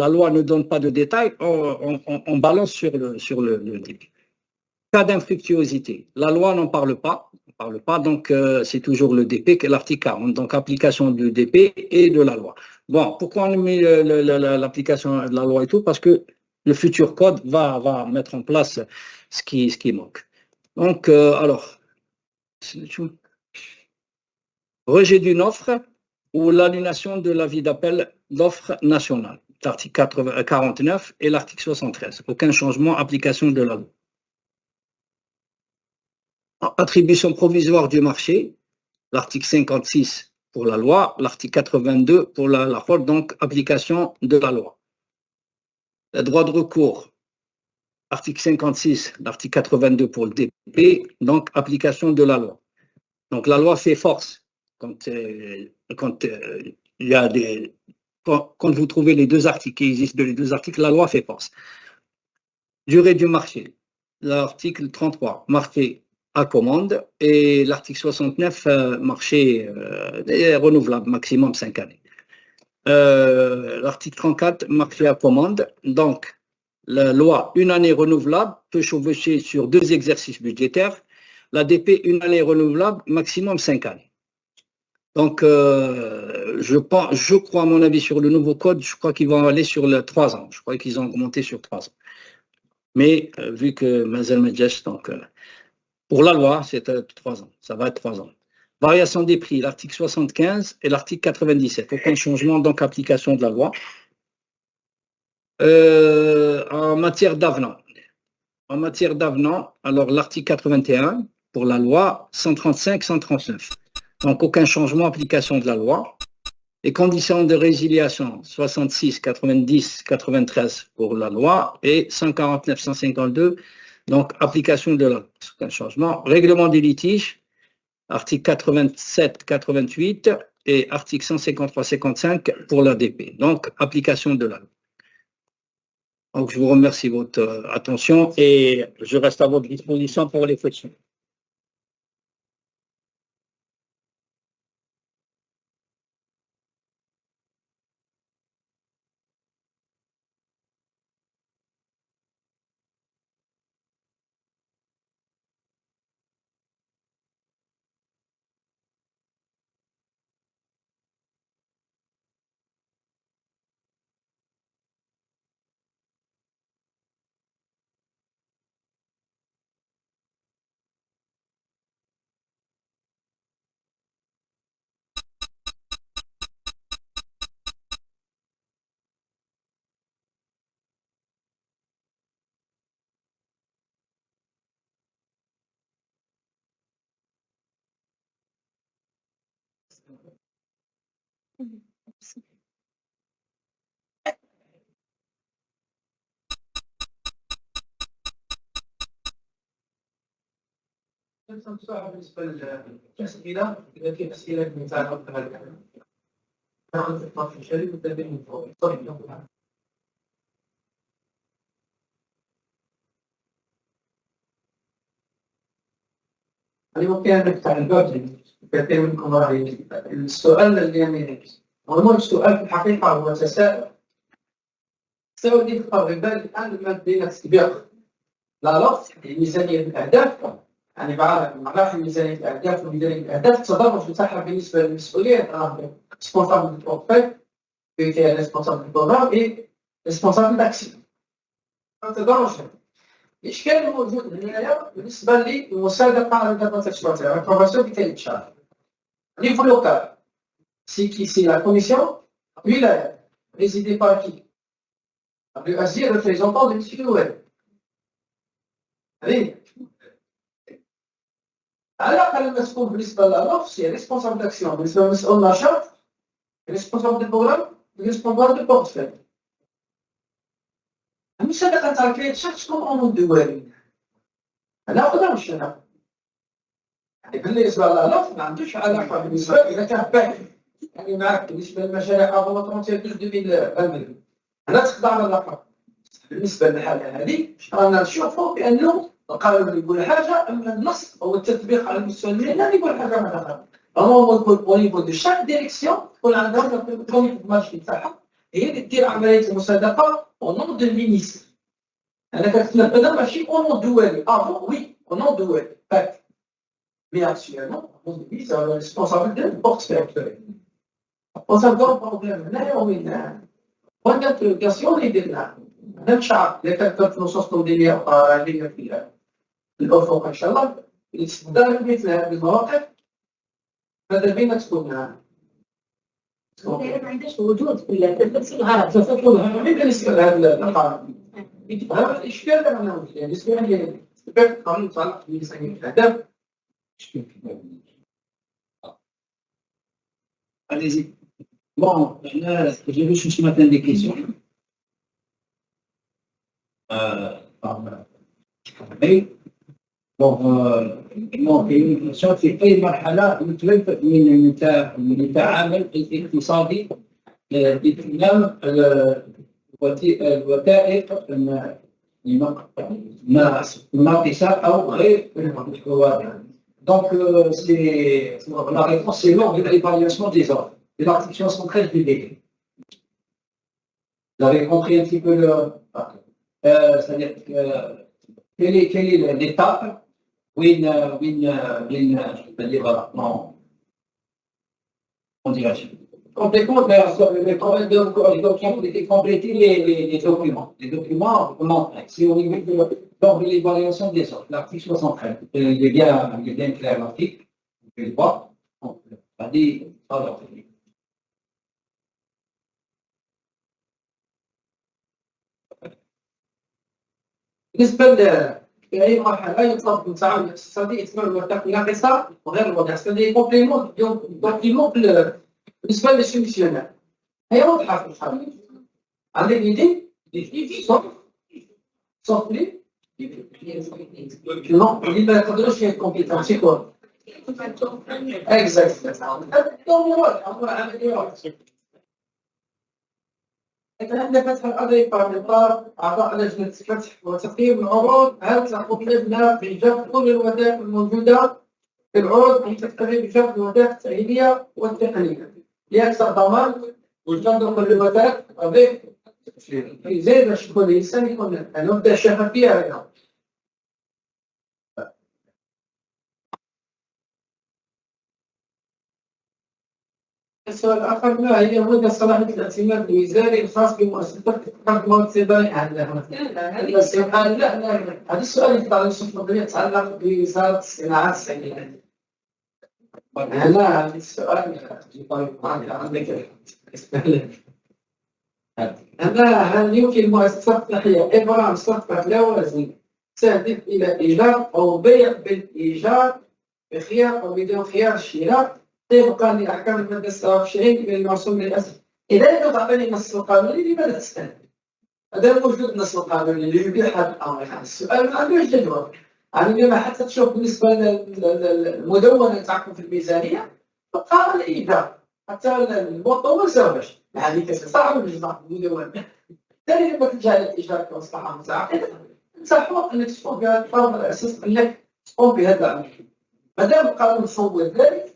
loi ne donne pas de détails, on balance sur le DP. Cas d'infructuosité. La loi n'en parle pas, donc c'est toujours le DP, que l'article 40, donc application du DP et de la loi. Bon, pourquoi on met l'application de la loi et tout? Parce que le futur code va mettre en place ce qui manque. Donc, alors, rejet d'une offre ou l'annulation de l'avis d'appel d'offre nationale, l'article 49 et l'article 73. Aucun changement, application de la loi. Attribution provisoire du marché, l'article 56 pour la loi, l'article 82 pour la loi, donc application de la loi. Le droit de recours, article 56, l'article 82 pour le DP, donc application de la loi. Donc la loi fait force quand vous trouvez les deux articles qui existent, les deux articles, la loi fait force. Durée du marché, l'article 33, marché à commande, et l'article 69, marché renouvelable, maximum 5 années. L'article 34, marché à commande, donc la loi, une année renouvelable, peut chevaucher sur 2 exercices budgétaires, L'ADP, une année renouvelable, maximum 5 années. Donc, je crois, à mon avis, sur le nouveau code, je crois qu'ils vont aller sur les 3 ans. Je crois qu'ils ont augmenté sur 3 ans. Mais vu que Mazel Medjesh, donc, pour la loi, c'est 3 ans. Ça va être 3 ans. Variation des prix, l'article 75 et l'article 97. Aucun changement, donc, application de la loi. En matière d'avenant. En matière d'avenant, alors l'article 81 pour la loi 135-139. Donc, aucun changement, application de la loi. Les conditions de résiliation 66, 90, 93 pour la loi et 149, 152, donc application de la loi. Aucun changement. Règlement des litiges, article 87, 88 et article 153, 55 pour l'ADP. Donc, application de la loi. Donc, je vous remercie de votre attention et je reste à votre disposition pour les questions. بالنسبه للاسئله اذا في اسئله متعلقه بهذا ناخذ في الشريك والتابعين من فوق ممكن نفتح الباب كثير منكم راح السؤال اللي يعني هو السؤال في الحقيقه هو تساؤل اللي يخطر في بالي الان لما بدينا تطبيق لا لفظ ميزانيه الاهداف يعني بعد مراحل ميزانيه الاهداف وميزانيه الاهداف التدرج بتاعها بالنسبه للمسؤوليه ريسبونسابل بروفيل qui est responsable du programme et responsable d'action. التدرج الاشكال الموجود هنايا بالنسبه للمساعده على الدراسه الشرعيه الابروفاسيون في كاين شهر niveau local c'est la commission wilaya présidée par qui le Asie représentant de M. Noël. العلاقه المسؤول بالنسبه للألوف سي ريسبونسابل داكسيون بالنسبه للمسؤول نشاط ريسبونسابل دو بروغرام ريسبونسابل دو بورتفيل. المسابقه تاع كريت شخص كومون الدولي انا نقدرش انا يعني بالنسبه للألوف ما عندوش علاقه بالنسبه اذا كان باحث يعني معك بالنسبه للمشاريع افون 2022 انا تخضع للعلاقه بالنسبه للحاله هذه رانا نشوفوا بانه القانون يقول حاجه اما النص او التطبيق على المستوى المهني يقول حاجه اخرى. هو يقول او نيفو دو شاك ديريكسيون تكون عندها الكوميت مارشي تاعها هي اللي دير عمليه المصادقه او نون دو المينيستر. انا كنتنفذها ماشي او نون دولي افون وي او نون دولي فاك مي اكسيونمون وي سا ريسبونسابل دو بورتفيل. وصافي بروبليم هنايا وين وانترغاسيون اللي درنا هذا الشعب اللي كانت نصوص تنظيميه قراريه في الافق ان شاء الله الاستخدام مثل هذه المواقف ماذا بينا تكون ما عندهاش وجود في الغرض بالنسبه لهذا القانون هذا الاشكال انه بالنسبه لي القانون يتعلق بميزانيه الاهداف. Allez-y. Bon, là, j'ai vu ce matin des questions. في أي مرحلة يطلب من المتعامل الاقتصادي لتنام الوثائق الناقصة أو غير الواقع. Donc, la réponse, c'est lors de l'évaluation des offres, de l'article 73 du décret. Vous avez compris un petit peu c'est-à-dire quelle est l'étape voilà, non, on dirait. Complètement, le travail de correction était compléter les documents. Les documents, comment c'est au niveau de l'évaluation des autres, l'article 73. Il est bien clair l'article, vous pouvez le voir. On va dire, alors, بالنسبه في اي مرحله يطلب المساعده الاقتصاديه اثمار الوثائق ناقصه وغير الوضع سي كومبليمون دوكيمون بالنسبه للسوليسيونير هي واضحه في الحل عندك ايدي صوف لي نو اللي ما يقدروش الكومبيتونس يكون اكزاكت عندنا فتح القضية بارلمنتار أعضاء لجنة فتح وتقييم العروض هل تقوم اللجنة بجمع كل الوثائق الموجودة في العروض أم تكتفي بجمع الوثائق التأهيلية والتقنية لأكثر ضمان وجمع كل الوثائق أضيف زي باش يكون الإنسان يكون نبدأ الشفافية هنا. السؤال الآخر ما هي مدة صلاحية الاعتماد الوزاري الخاص بمؤسسات التقدم الصيدلي عندها؟ لا هذا السؤال يتعلق بوزارة الصناعات السيدلة. هنا هذا السؤال عندك هل يمكن مؤسسات تحية إبرام صفقة لوازم تهدف إلى إيجار أو بيع بالإيجار بخيار أو بدون خيار الشراء طبقا لأحكام المادة 27 من الموسوم للأسف؟ إذا لم تعطيني النص القانوني لماذا تسأل؟ هذا موجود النص القانوني اللي يبيح هذا الأمر. السؤال ما عندوش جدوى. يعني لما حتى تشوف بالنسبة للمدونة تاعكم في الميزانية فقال الإيجار حتى المطور ما ساوش يعني صعب نجمع المدونة. بالتالي لما تلجأ للإيجار كمصلحة متعاقدة أنت حق أنك تقوم بهذا الفرض على أساس أنك تقوم بهذا العمل. ما دام القانون صوب ذلك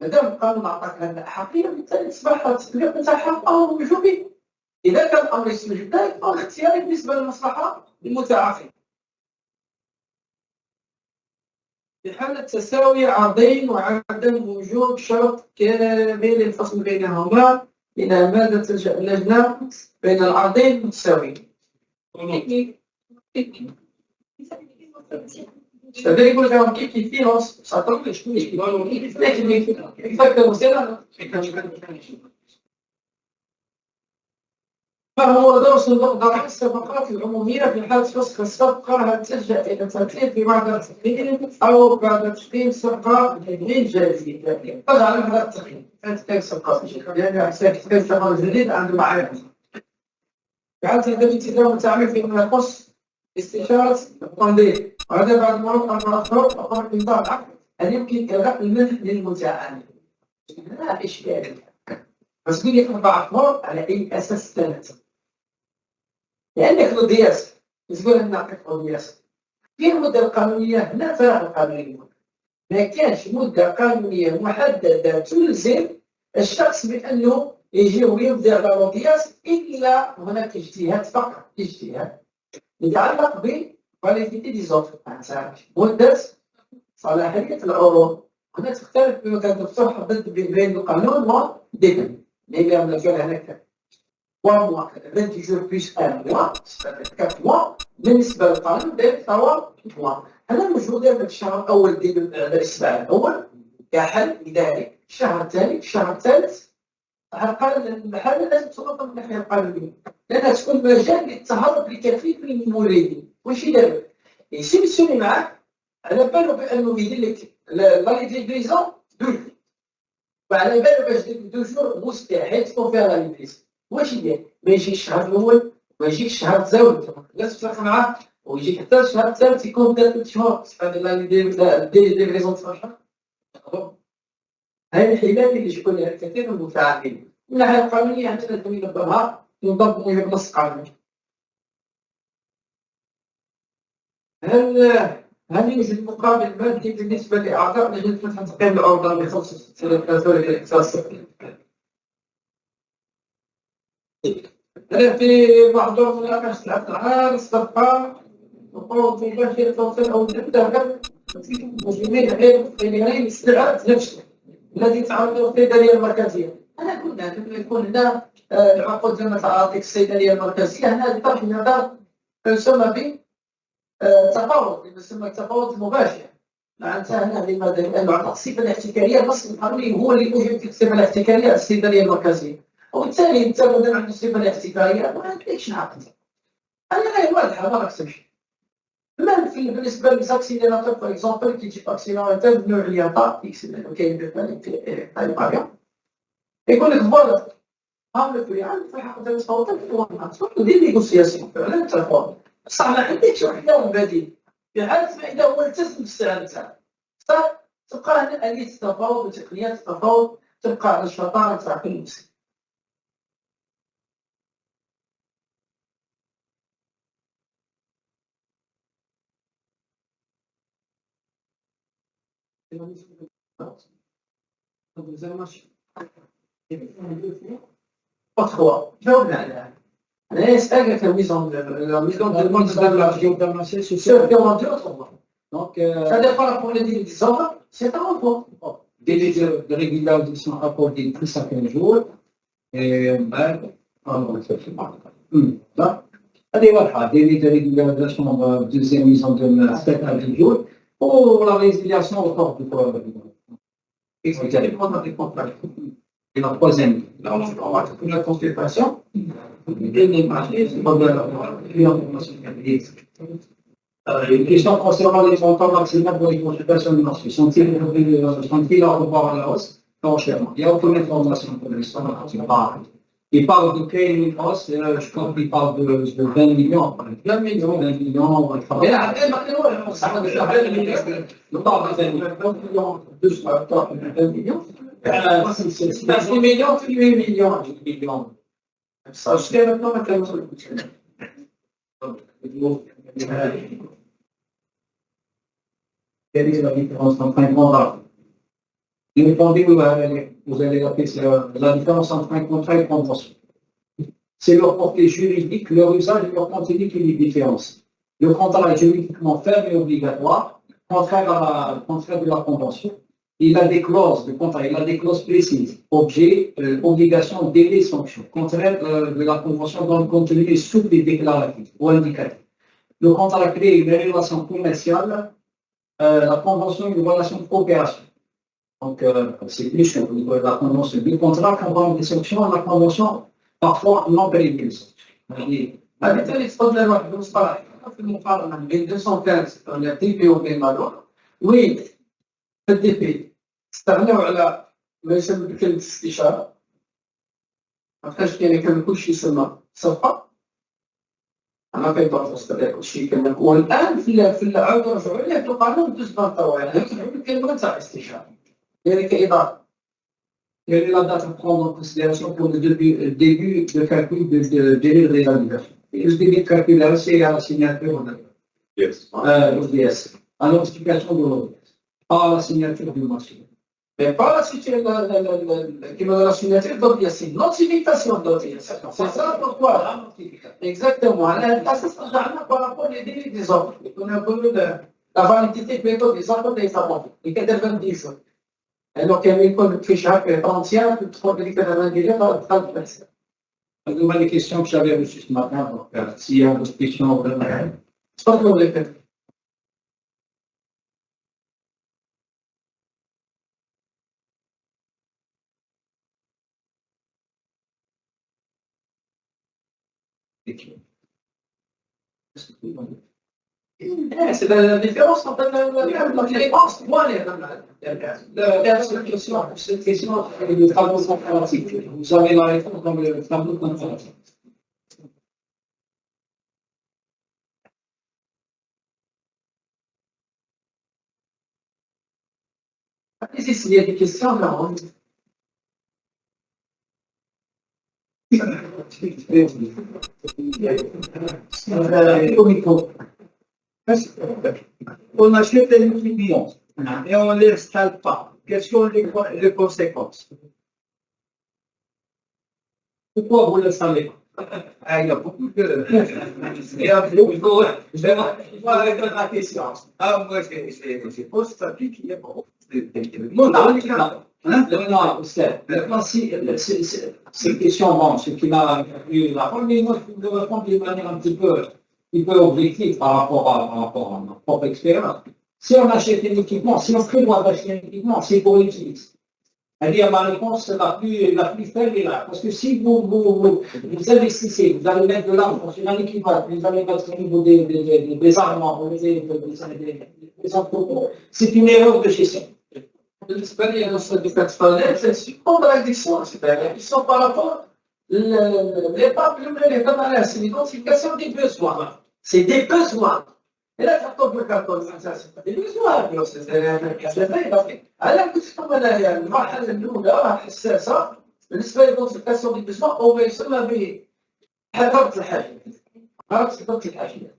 ما دام القانون أعطاك هذه الأحقية بالتالي تصبح التطبيق نتاعها أمر وجوبي. إذا كان الأمر يسمح ذلك فهو اختياري بالنسبة للمصلحة المتعاقدة. في حالة تساوي عرضين وعدم وجود شرط كامل الفصل بينهما إلى ماذا تلجأ اللجنة بين العرضين المتساويين؟ هذا يقول لهم كيف في نص سأطلق شوي لكن يفكر مثلا ما هو دور صندوق الصفقات العمومية في حالة فسخ الصفقة؟ هل تلجأ إلى ترتيب في بعض التقييم أو بعد تقييم صفقة غير جاهزة؟ تجعل هذا التقييم تقييم صفقات لأن تقييم صفقات جديد عنده معايير. في حالة عدم التزام التعامل فيما يخص استشارة التنظيم وهذا بعد مرور الأخطار فقط إنضاء العقد هل يمكن إلغاء المنح للمتعامل؟ لا إشكال بس تقول لي 4 أشهر على أي أساس ثلاثة؟ لأنك قضيات تقول أن نعطيك قضيات في المدة القانونية هنا فراغ قانوني ما كانش مدة قانونية محددة تلزم الشخص بأنه يجي ويبدأ على قضيات إلا هناك اجتهاد فقط اجتهاد يتعلق بكواليتي دي زوفر مدة صلاحية العروض. هنا تختلف بما كانت مفتوحة ضد بين القانون ودين لأن المجال هناك 3 mois 20 jours plus 1 mois 4 mois بالنسبة للقانون داير 3 mois. هذا موجودة في الشهر الأول ديال الأسبوع الأول كحل إداري الشهر الثاني الشهر الثالث الحالة لازم تنظم من الناحية القانونية لأنها تكون مجال للتهرب لكثير من الموردين. واش يدير؟ يسيمسيوني معاك على باله بأنه يدير لك لا ليفريزون 2 وعلى باله باش دير 2 جور مستحيل تكون فيها لا ليفريزون. واش يدير؟ ما يجيش الشهر الأول ما يجيش الشهر الثاني لازم تفرق معاه ويجي حتى الشهر الثالث يكون 3 شهور سبحان الله اللي ليفريزون 3 شهور. هذه الحيلات اللي يكون لها الكثير من المتعاقدين. من الناحية القانونية عندنا لازم ينظمها ينضبط بنص قانوني. هل يوجد مقابل مادي بالنسبة لأعضاء لجنة فتح تقييم الأوضاع بخصوص التسلسل الاقتصادي؟ أنا في محضور مناقشة الأسعار الصفقة وقوة مباشرة توصيل أو الذهب المسلمين غير استعادة نفسه الذي تعرض في الصيدلية المركزية. أنا كنا يكون هنا العقود زي ما تعرض الصيدلية المركزية هنا طرح هذا يسمى بالتفاوض، يسمى التفاوض المباشر. معناتها هنا لماذا؟ لأنه الصفة الاحتكارية النص القانوني هو اللي يوجد الصفة الاحتكارية على الصيدلية المركزية، وبالتالي أنت بدل عن الصفة الاحتكارية ما عندكش عقد. أنا غير واضحة ما راكش تمشي. même بالنسبه للزاكسينيراتور باغ اكزومبل كي تجيب اكسينيراتور بنوع الياطا كاين بالك يقول لك فوالا هاو لو يعني في الحق تاع الصوت دير نيغوسياسيون فعلا تفاوض بصح ما عندكش وحده بديل في حاله ما اذا هو التزم بالسعر تاعك صح تبقى هنا اليه التفاوض وتقنيات التفاوض تبقى على الشطاره تاع كل مسلم. Pas trop. La SPEC est la mise en demande de la géographie sur le demandeur autrement. Donc, ça dépend pour les divisions, c'est un rapport. Des de régulation accordée plus à 15 jours et هذه واضحة ديري de régulation deuxième mise en demeure 7 à 10 jours pour la résiliation au corps du corps. Expliquer les prendre des contrats. Et la troisième, là on va voir pour la consultation, et les marchés, c'est pas de l'information une question concernant les montants maximaux pour les consultations du marché. Sont-ils à revoir à la hausse? Non, cher. Il n'y a aucune information pour l'instant. Il parle de quelle hausse? Je crois qu'il parle de 20 millions. 20 millions. 20 millions. Mais là, on parle de 20 millions. 20 millions. 10 millions, 8 millions. 10 millions. Ça, je sais maintenant la quelle est la différence entre un contrat? Il me dit, vous allez appeler la différence entre un contrat et une convention. C'est leur portée juridique, leur usage et leur contenu qui les différencie. Le contrat est juridiquement ferme et obligatoire, contraire de la convention. Il a des clauses, le contrat, il a des clauses précises, objet, obligation, délai, sanction, contraire de la convention dont le contenu est souple et déclaratif ou indicatif. Le contrat crée une relation commerciale, la convention une relation de coopération. Donc, c'est plus sur la convention du contrat qu'on va des sanctions, la convention parfois non prévue. بالتالي تفضل الواحد بالمصطلح في المقارنه بين 215 التي بي وبين مالون وين الدي بي استغنوا على ما يسمى بكلمه الاستشاره ما بقاش كان كل شيء يسمى صفقه انا كيضرب كل شيء كما والان في العوده رجعوا ليه في القانون تسمى الطوائل كلمه تاع الاستشاره يعني كإدارة. Quelle est la date à prendre en considération pour le début de calcul de délai de réalisation? Le début de calcul là, c'est à la signature de l'ODS, à notification de l'ODS, pas à la signature du marché. Mais pas la signature de l'ODS, c'est notification de l'ODS. C'est ça pourquoi? Exactement. Ça se passe par rapport aux délais des ordres. On a connu la validité plutôt des ordres des savants, les 90 jours. Alors qu'il y avait une fiche entière, tu trouves que la main déjà dans le train de passer. C'est les questions que j'avais reçues ce matin. S'il y a d'autres questions, c'est pas que vous les faites. C'est la différence entre la réponse, moi, cette question est de travaux informatiques. Vous avez la réponse dans le tableau informatique. Allez-y, s'il y a des questions, alors. On achète des millions et on ne les installe pas. Quelles sont les conséquences? Pourquoi vous ne le savez pas? Ah, il y a beaucoup de. Il y a beaucoup. Je vais répondre à la question. Ah, moi, c'est pas ça qui est bon. Non, non, c'est une question, bon, ce qui m'a eu la parole, mais moi, je peux répondre de manière un petit peu objective par rapport à ma propre expérience. Si on achète un équipement, si on prévoit d'acheter un équipement, c'est pour l'utiliser. C'est-à-dire, ma réponse la plus faible est là. Parce que si vous investissez, vous allez mettre de l'argent sur un équipement, vous allez mettre au niveau des armements, des entrepôts, c'est une erreur de gestion. L'expérience du personnel, c'est une contradiction. C'est-à-dire qu'ils sont par rapport l'étape dans l'identification des besoins. C'est des besoins. Et là, quand on peut ça, c'est pas des besoins. Alors, المرحلة الأولى حساسة بالنسبة للإدentification des besoins هو يسمى بحضارة الحاجة. حضارة الحاجة.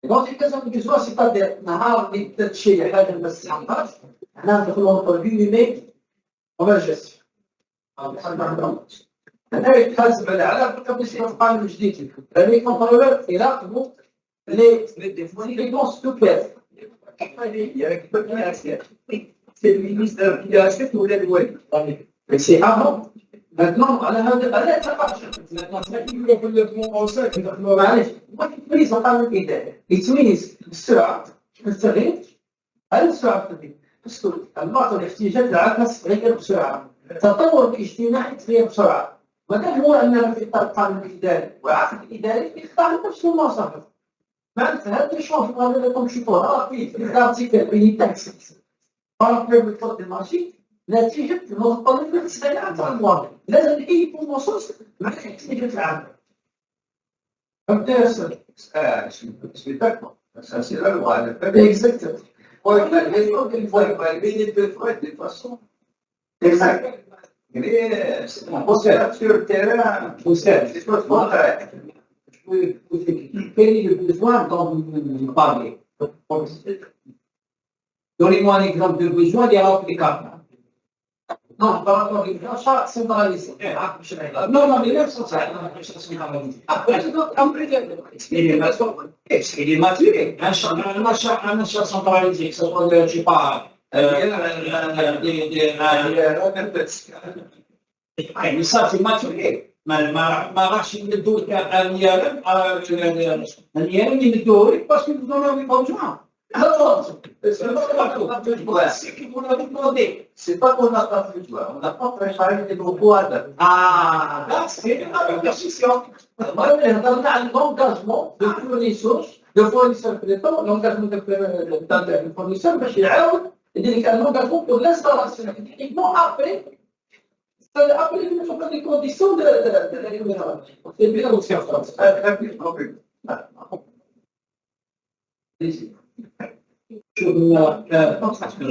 L'identification des besoins, c'est-à-dire نهار اللي بدات شي حاجة ما استحقهاش حنا ندخلوا نطلبوا on va gestion. أنا يتحاسب على باش يبقى من جديد. لأن الكونترولور يراقبوا les dépenses tout claires. C'est le ministre qui a acheté tous les loués. Mais c'est avant. Maintenant, على هذا maintenant, c'est qui le développement معلش ما كيتميز القانون الإداري يتميز السرعة التغيير على السرعة التغيير بس المعطى الاحتياجات العكس تغير بسرعة التطور الاجتماعي تغير بسرعة ما دام هو أننا في إطار القانون الإداري والعقد الإداري يختار نفس المواصفات معناتها هذا الشونجمون اللي راكم تشوفوه في الارتيكل بين تاكس بارابور بالكود المارشي نتيجة المتطلبات السريعة تاع المواطن لازم نحيدوا النصوص مع الاحتياجات العامة. C'est d'accord. Ça, c'est la loi. Exactement. Il faut évaluer deux fois de façon. Exact. Mais on sait sur le terrain, c'est pas trop vrai. Quel est le besoin dont vous parlez? Donnez-moi un exemple de besoin et alors applicable. Non, par rapport à l'achat centralisé. Non, non, mais là, ça, centralisé. Après, c'est les matériels. Un achat centralisé, ça peut être, je sais pas, mais ça, c'est matériel. ما راحش يمدوك اليالم يمدوك باسكو vous en avez pas besoin. C'est pas qu'on n'a pas fait on n'a pas préparé des propos à date. Ah, là, c'est une perception. L'engagement de fournisseurs, de fournisseurs plutôt, l'engagement de fournisseurs, باش يعاود يدير لك un engagement pour l'installation uniquement après les conditions de la rémunération. C'est bien aussi en France.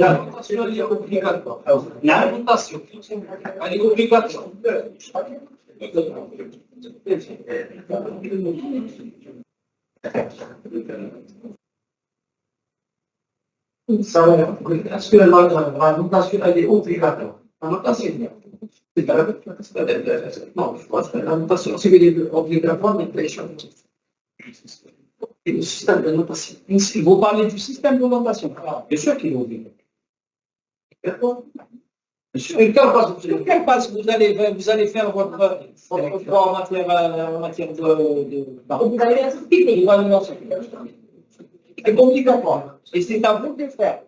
L'alimentation, elle est obligatoire. L'alimentation, elle est obligatoire. Est-ce que l'alimentation, elle est obligatoire? L'alimentation, non, je pense que l'alimentation, c'est obligatoire, mais les choses. Et le système de notation. Vous parlez du système de notation. Bien sûr qu'il est obligatoire. Sur quelle base vous allez faire votre choix en matière d'évaluation? C'est obligatoire. Et c'est à vous de le faire.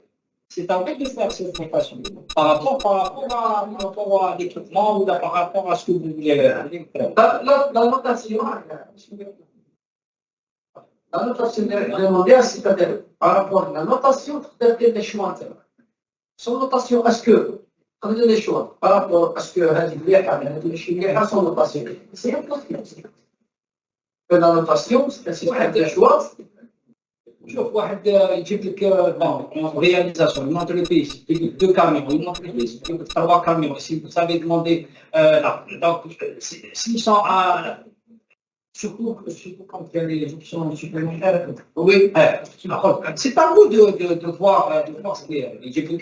C'est à vous de faire cette formation. Par rapport à l'équipement ou par rapport à ce que vous voulez faire. La notation mondiale, c'est-à-dire par rapport à la notation, c'est-à-dire des choix. Son notation, est-ce que on a des choix par rapport à ce que son notation, c'est impossible. La notation, c'est un système de choix. شوف واحد يجيب لك réalisation, il montre le pays, il dit 2 camions, il montre le pays, il dit 3 camions. Si vous savez demander, donc s'ils sont à, surtout quand il y a les options supplémentaires, oui, c'est à vous de voir ce qu'il y a. Il dit que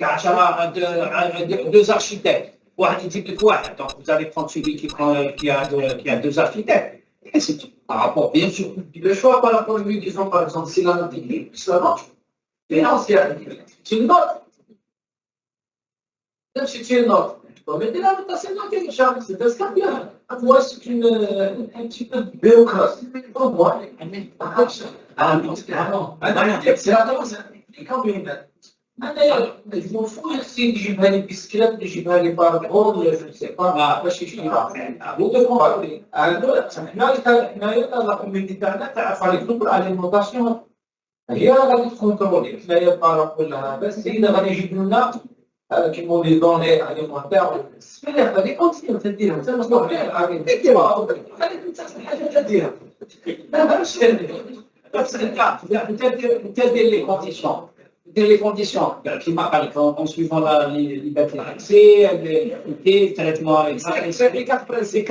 2 architectes, واحد يجيب لك واحد, donc vous allez prendre celui qui a 2 architectes. Et c'est un rapport, bien sûr. Le choix par rapport à lui, disons par exemple, si la note technique, c'est la note financière. C'est une note. Même si tu es une note, tu peux mettre la notation dans quelque chose. C'est très bien. Moi, c'est un petit peu de bureaucratie. Pour moi, c'est la danse. Je m'en fous si je vais les bicyclettes, je vais les parcours, je ne sais pas. Je suis là. Vous devez comprendre. La communauté internet a fait l'alimentation. هي غادي تكون كونترولي حنايا بارابول لها بس هي اللي غادي يجيب لنا كيما لي دوني اليمونتير بالله غادي كونتينيو تديرها انت مصلوح ليها غادي ديرها خليك انت حاجه تديرها ما فهمتش بس انت دير لي كونديسيون دير لي كونديسيون كيما قال لك اون سويفون لي ليبرتي داكسي لي تريتمون لي كات برانسيب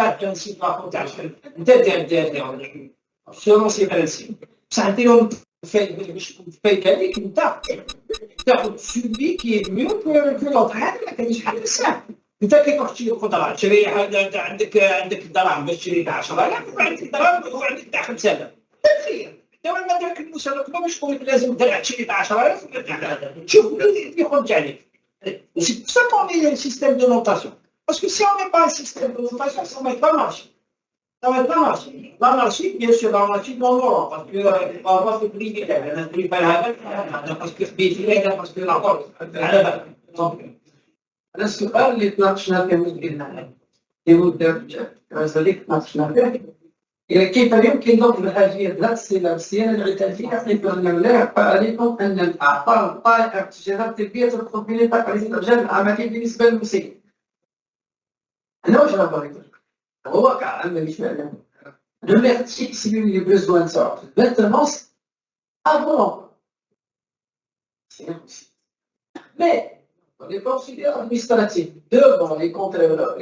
تاع انت دير سيلون سي برانسيب بصح انت يوم فايك عليك انت تاخذ سوبي كي ميو كو لوطر هذا ما كاينش حل ساهل انت كي تروح تشري خضره تشري حاجه انت عندك دراهم باش تشري تاع 10000 وعندك دراهم وعندك تاع 5000 تخيل انت ما داك المسلك ما باش تقول لك لازم تشري تاع 10000 شوف اللي يخرج عليك سي ça qu'on est le système de notation parce que si on n'est pas un système de notation ça ne va pas marcher. Ça va pas marcher. La marché, bien sûr, la marché dans l'Europe, parce que on va se priver, on ne prive pas la parce que parce que la force. السؤال اللي تناقشنا فيه قلنا يمد كذلك تناقشنا فيه كيف يمكن ضبط الحاجيات السلامسية العتادية حيث أن لا يخفى عليكم أن الأعطال الطائعة في تجارب تلبية القنبلة تقريبا الإرجاء العملية بالنسبة للمسيء. أنا واش غنبغي هو واقع عملي فعلا. Ne merci si les besoins sortent. Maintenant, avant, c'est impossible. Mais, dans les procédures administratives, devant les contrôleurs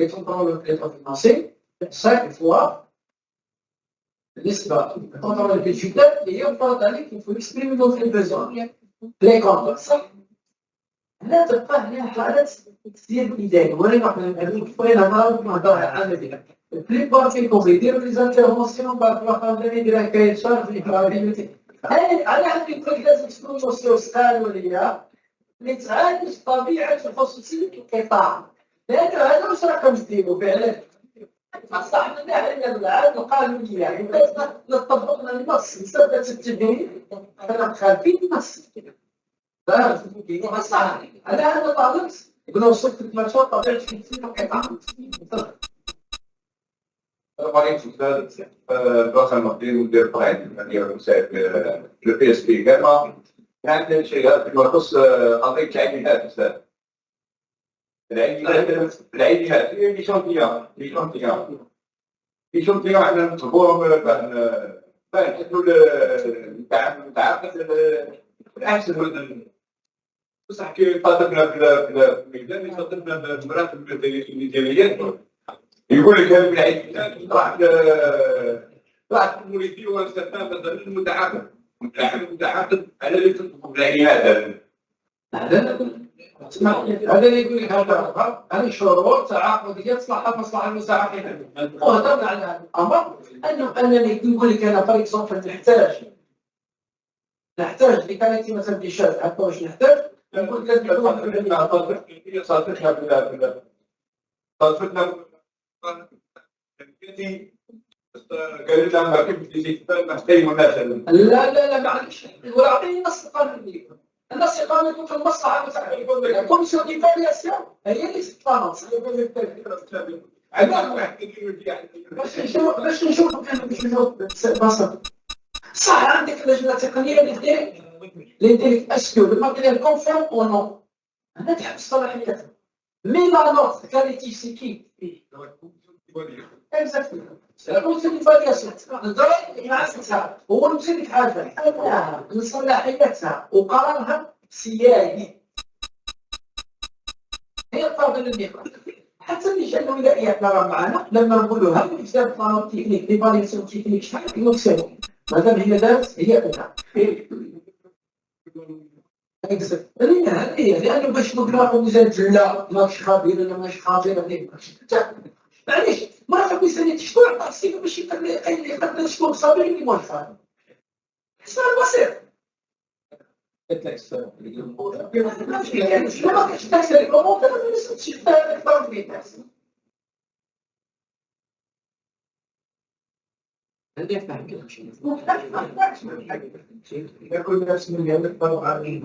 financiers, chaque fois, n'est-ce pas, quand on a le budget, il y a un plan d'année qu'il faut exprimer notre besoin. Les comptes, ça. لا تبقى هنا حالات كثير بإيديك ولا نحن وين نهضر على plupart فيكم يديروا لي زانترفونسيون بعد واحد يدير هكايا شهر في الكاريوتي. أنا عندي كل لازم تكون سوسيال ولا اللي تعالج طبيعة الخصوصية القطاع. لأن هذا واش راكم تديروا فعلا؟ صح لنا العاد القانونية يعني نطبقنا النص بسبب التدبير أنا خالفين النص. صح هذا طالب يقولوا وصلت المشروع طبيعة القطاع. Grâce à notre de prêt, le PSP également, كان الشيء يخص قضية العيديات اللي شنطية احنا نطلبوهم نحطوا التعاقد الأحسن بصح كي طالبنا في الميدان يطالبنا بالمراتب الميدانيات يقول لك هذا بالعيديات راح الموليتي واستثناء مثلا المتعاقد على اللي تطلب بالعيديات هذا اللي يقول لك هذه شروط تعاقديه تصلح مصلحه المساعدين وهضرنا على هذا الامر انني نقول لك انا باغ اكزومبل نحتاج اللي كانت مثلا في شهر حتى واش نحتاج نقول لك لازم يكون صادفتنا قالت لها ما كنت محتاج مناسب لا معلش واعطيني نص قانوني النص القانوني يكون في المصلحه المساعدين الكوميسيون ديفالياسيون هي اللي تتفاوض باش نشوف بسيط صح عندك لجنه تقنيه اللي دير اسكو الماتيريال كونفيرم او نو انا تحب صلاحيات مي لا نوت كاليتي سي كي اكزاكتلي الكوميسيون ديفالياسيون الضرائب يعرفها هو المسلك حاجه صلاحياتها وقرارها سيادي هي الفاضل النقاط حتى اللجنه الولائيه راه معنا لما نقولوا هذا الكتاب قانون تكنيك ديفالياسيون تكنيك شحال يوصل مادام هي دارت هي أداة. لأنه باش نقراو مزاج لا ماكش خبير ولا ماش خبير عليك معليش مرة ميزانية شكون عطاك السيفة باش يقدر شكون صابر اللي موفر حسنا بسيط شنو ما كاينش تاكسي الأمور ما نسيتش الفرق بين عندي فهم كذا شيء يقول نفس من يقدر على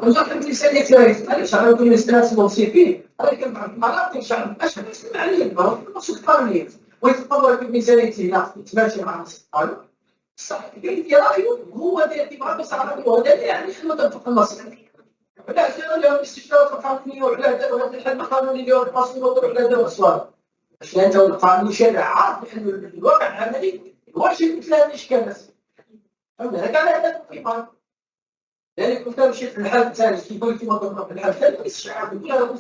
وزارة الميزانية كويس معليش أنا كل الناس موصيفين ولكن مرات الشعب أشهر يسمع عليه مقصود قانونية ويتطور في الميزانية لا تماشي مع القانون صح في رأيه هو ديال بعض الصحافة وهذا يعني إحنا نطبق النص علاش اليوم الاستشارات القانونية وعلى الحل القانوني اللي هو الفصل وضع على هذا السؤال باش هذا القانون شارع عارف لأن الواقع العملي واجب مثل هذه الإشكالات فهمنا هذا هذا القانون يعني كنت مشيت للحال ثاني كيف قلت ما كنا في الحال ثاني الشعب كلها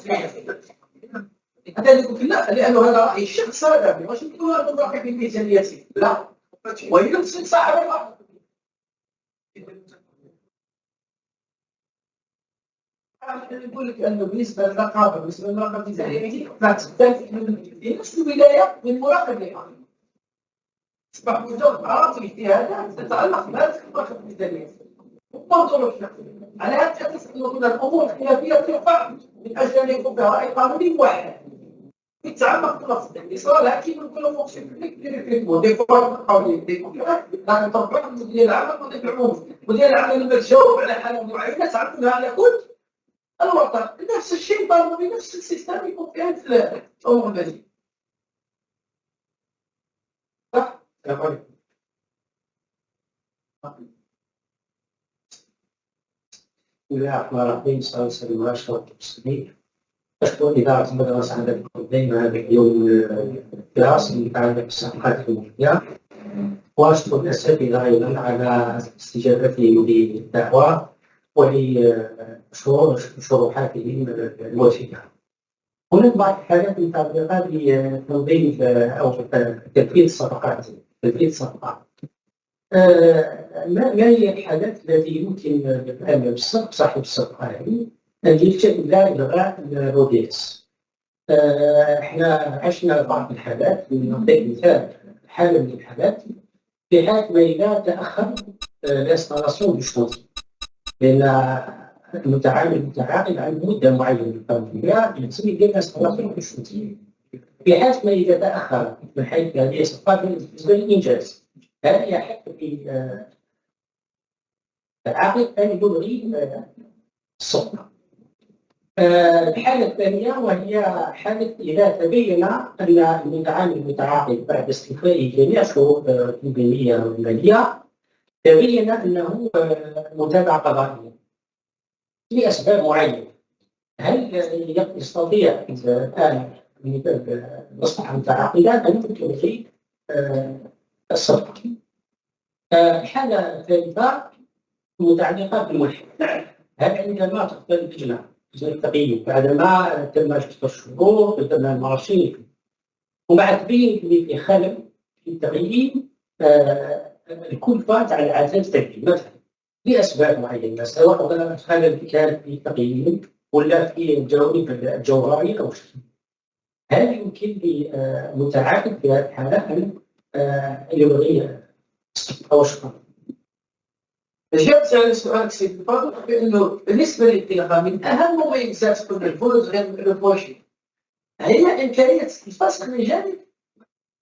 هذا اللي قلت لا لانه هذا راي الشخص هذا ماشي نقولوا هذا راي في ميزانيتي لا وإلا تصير صعبه نقول لك انه بالنسبه للرقابه بالنسبه للمراقبه الميزانيه لا تختلف في نفس الولايه من مراقب لها اصبح وجود عاطفي في هذا تتعلق بهذه المراقبه الميزانيه منظور على هذا الأساس أنه الأمور الخلافية ترفع من أجل أن يكون فيها رأي قانوني واحد يتعمق في نفس الاتصال لكن كل فونكسيون دي فورم قانوني لكن تطبيق مدير العمل مدير العموم مدير العمل المتجاوب على حالة معينة تعرفونها على كل الوطن نفس الشيء برضه بنفس السيستم يكون فيها الأمور المالية صح؟ بسم الله الرحمن الرحيم صلى الله عليه وسلم واشرف المرسلين أشكر إدارة المدرسة على تقديم هذا اليوم الدراسي المتعلق بالصفحات المحيطة وأشكر الأساتذة أيضا على استجابتهم للدعوة ولشروحاتهم الوافية. هناك بعض الحالات المتعلقة بتنظيم أو تنفيذ الصفقات ما هي الحالات التي يمكن أن صاحب الصفقة هذه أن يلجأ إلى إلغاء الأوديس؟ احنا عشنا بعض الحالات نعطيك مثال حالة من الحالات في حال ما إذا تأخر الانستالاسيون دو شونتي لأن المتعامل متعاقد عن مدة معينة قانونية يلزم يدير الانستالاسيون دو شونتي في حال ما إذا تأخر من حيث هذه الصفقات بالنسبة للإنجاز هذا يحق في العقد أن يلغي الصفقة. الحالة الثانية وهي حالة إذا تبين أن المتعامل المتعاقد بعد استيفاء جميع الشروط التنظيمية والمالية تبين أنه متابعة قضائية لأسباب معينة. هل يستطيع الآن المصلحة المتعاقدة أن تلغي الصفقة؟ الحالة الثالثة متعلقة بالملحق. هل عندما تختار اللجنة التقييم بعدما تم شفت الشروط وتم المراسيل ومع تبين في خلل في التقييم الكلفة على إعادة التقييم مثلا لأسباب معينة سواء خلل كان في التقييم ولا في الجوانب الجوهرية أو شيء. هل يمكن للمتعاقد في هذه الحالة أن يلغي أو شكرا؟ أجبت على سؤالك سيدي الفاضل بأنه بالنسبة للإلغاء من أهم مميزات كل الفوز غير البوشي هي إمكانية الفصل من جانب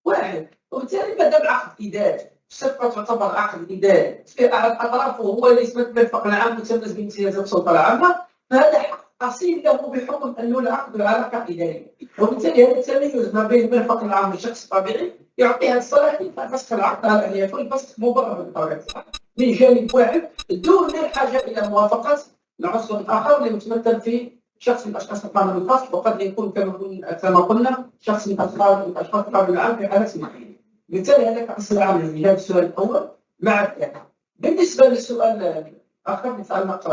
واحد وبالتالي ما دام عقد إداري الصفقة تعتبر عقد إداري في أحد أطرافه هو اللي يثبت بالفقر العام متميز بامتيازات السلطة العامة فهذا حق أصيل له بحكم أنه العقد العلاقة إدارية وبالتالي هذا التميز ما بين المرفق العام والشخص الطبيعي يعطيها الصلاحية فسخ العقد على أن يكون الفسخ مبرر بطبيعة الحال من جانب واحد دون الحاجة إلى موافقة العنصر الآخر اللي متمثل في شخص من الأشخاص القابل للفصل وقد يكون كما قلنا شخص من الأشخاص القابل للعمل في حالة معينة. بالتالي هذا كأصل العمل من هذا السؤال الأول مع الثاني. بالنسبة للسؤال الآخر يتعلق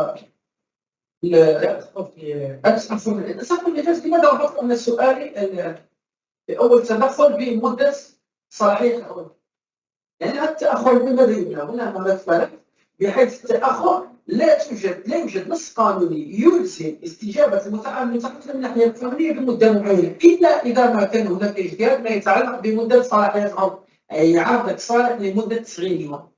التصرف الإجازة لماذا رفضت أن السؤال أول تدخل بمدة صلاحية الأول يعني التأخر بماذا يمنع هنا ما فرق بحيث التأخر لا يوجد نص قانوني يلزم استجابة المتحدث من الناحية القانونية بمدة معينة إلا إذا ما كان هناك إجراء ما يتعلق بمدة صلاحية العرض، أي عرضك صالح لمدة 90 يوم.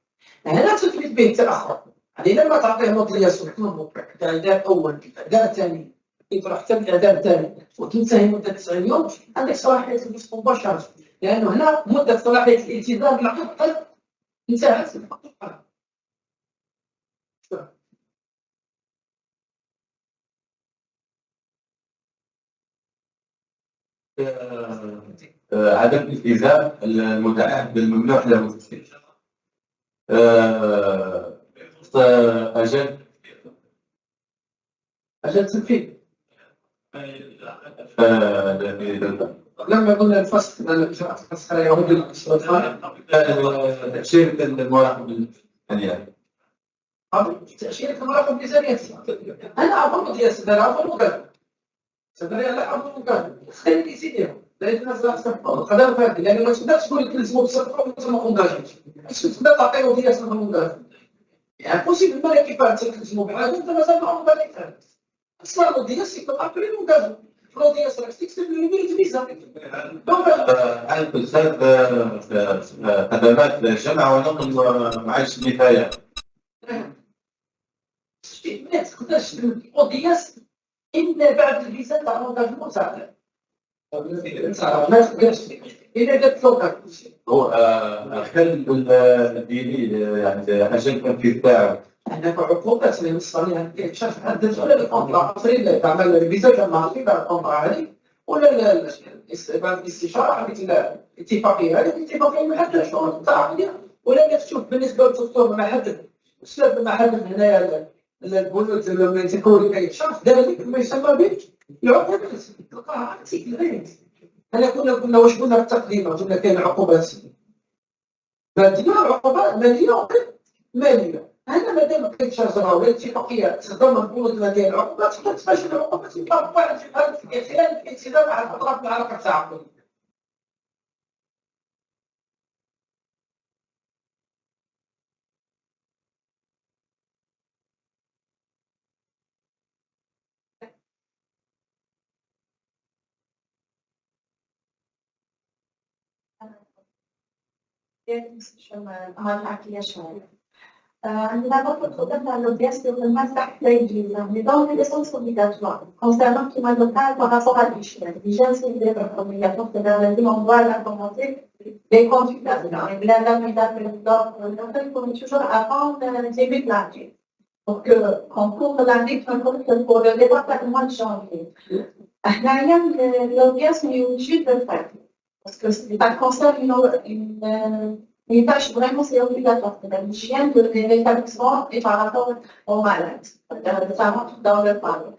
هنا تثبت به التأخر، يعني لما تعطيه مطلية سلطة إعداد أول إعداد ثاني يطرح تم إعداد ثاني وتنتهي مدة 90 يوم، عندك صلاحية النصف مباشرة، لأنه هنا مدة صلاحية الالتزام بالعقد قد انتهت. عدم التزام المتعهد بالممنوح له التسجيل. أجل تنفيذ. لما قلنا الفصل الفصل يعود تأشيرة المراقب الميزانية. تأشيرة المراقب الميزانية. أنا أظن ديال السدارة أظن مكان. السدارة لا أظن مكان. خلي يزيدها. لا الناس لا تفهم. قدر فهد لأن ما تقدرش تقول تلزموا بالصدقة وأنت ما كونتاجيش. تقدر تعطيه ديال الصدقة مونتاج. يعني بوسيبل ما كيفاش تلزموا بحاجة أنت مازال ما عمرك فاهم. أصلا الودية سيكون أبري مونتاج. الودية راك تكتب لي الفيزا. عن أستاذ خدمات الجمع ونقل معيش النفاية. ما تقدرش الودية إلا بعد الفيزا تاع مونتاج مساعدة. ما تقدرش إلا درت لوكال. هو الخل الديني يعني أجل التنفيذ تاعو. احنا كعقوبات اللي مصريين كيتشاف عند الدولة الكونترا فريد تعمل الفيزا كما في الكونترا هذه ولا الاستشارة هذيك الاتفاقية هذه الاتفاقية محددة شروط تاعها ولا تشوف بالنسبة للدكتور محدد أستاذ محدد هنايا البنود لما تكون كيتشاف ذلك ما يسمى به العقوبات تلقاها عكسيك الغير. أنا قلنا واش قلنا في التقديم قلنا كاين عقوبات مادية عقوبات مالية مالية. هذا مادام كيتشرع ولا الاتفاقية تضمن بنود مالية العقوبات تقدر تفاشل العقوبات يبقى واحد في خلال الالتزام مع الأطراف العلاقة تاعهم. عندنا ضغط قدرنا على القياس بالماس تحت الإنجليزي، نظام الإساس obligatoire. Concernant qui m'a donné par rapport à l'hygiène, l'hygiène c'est une des obligations, c'est-à-dire on doit l'implémenter les conduites nationales. La mise à l'ordre, on est toujours avant le début de l'année. Donc, on couvre l'année pour le département de janvier. L'obligation est obligée de le faire. Parce que ça concerne une tâche vraiment c'est obligatoire, c'est l'hygiène de l'établissement et par rapport aux malades. Ça rentre dans le cadre.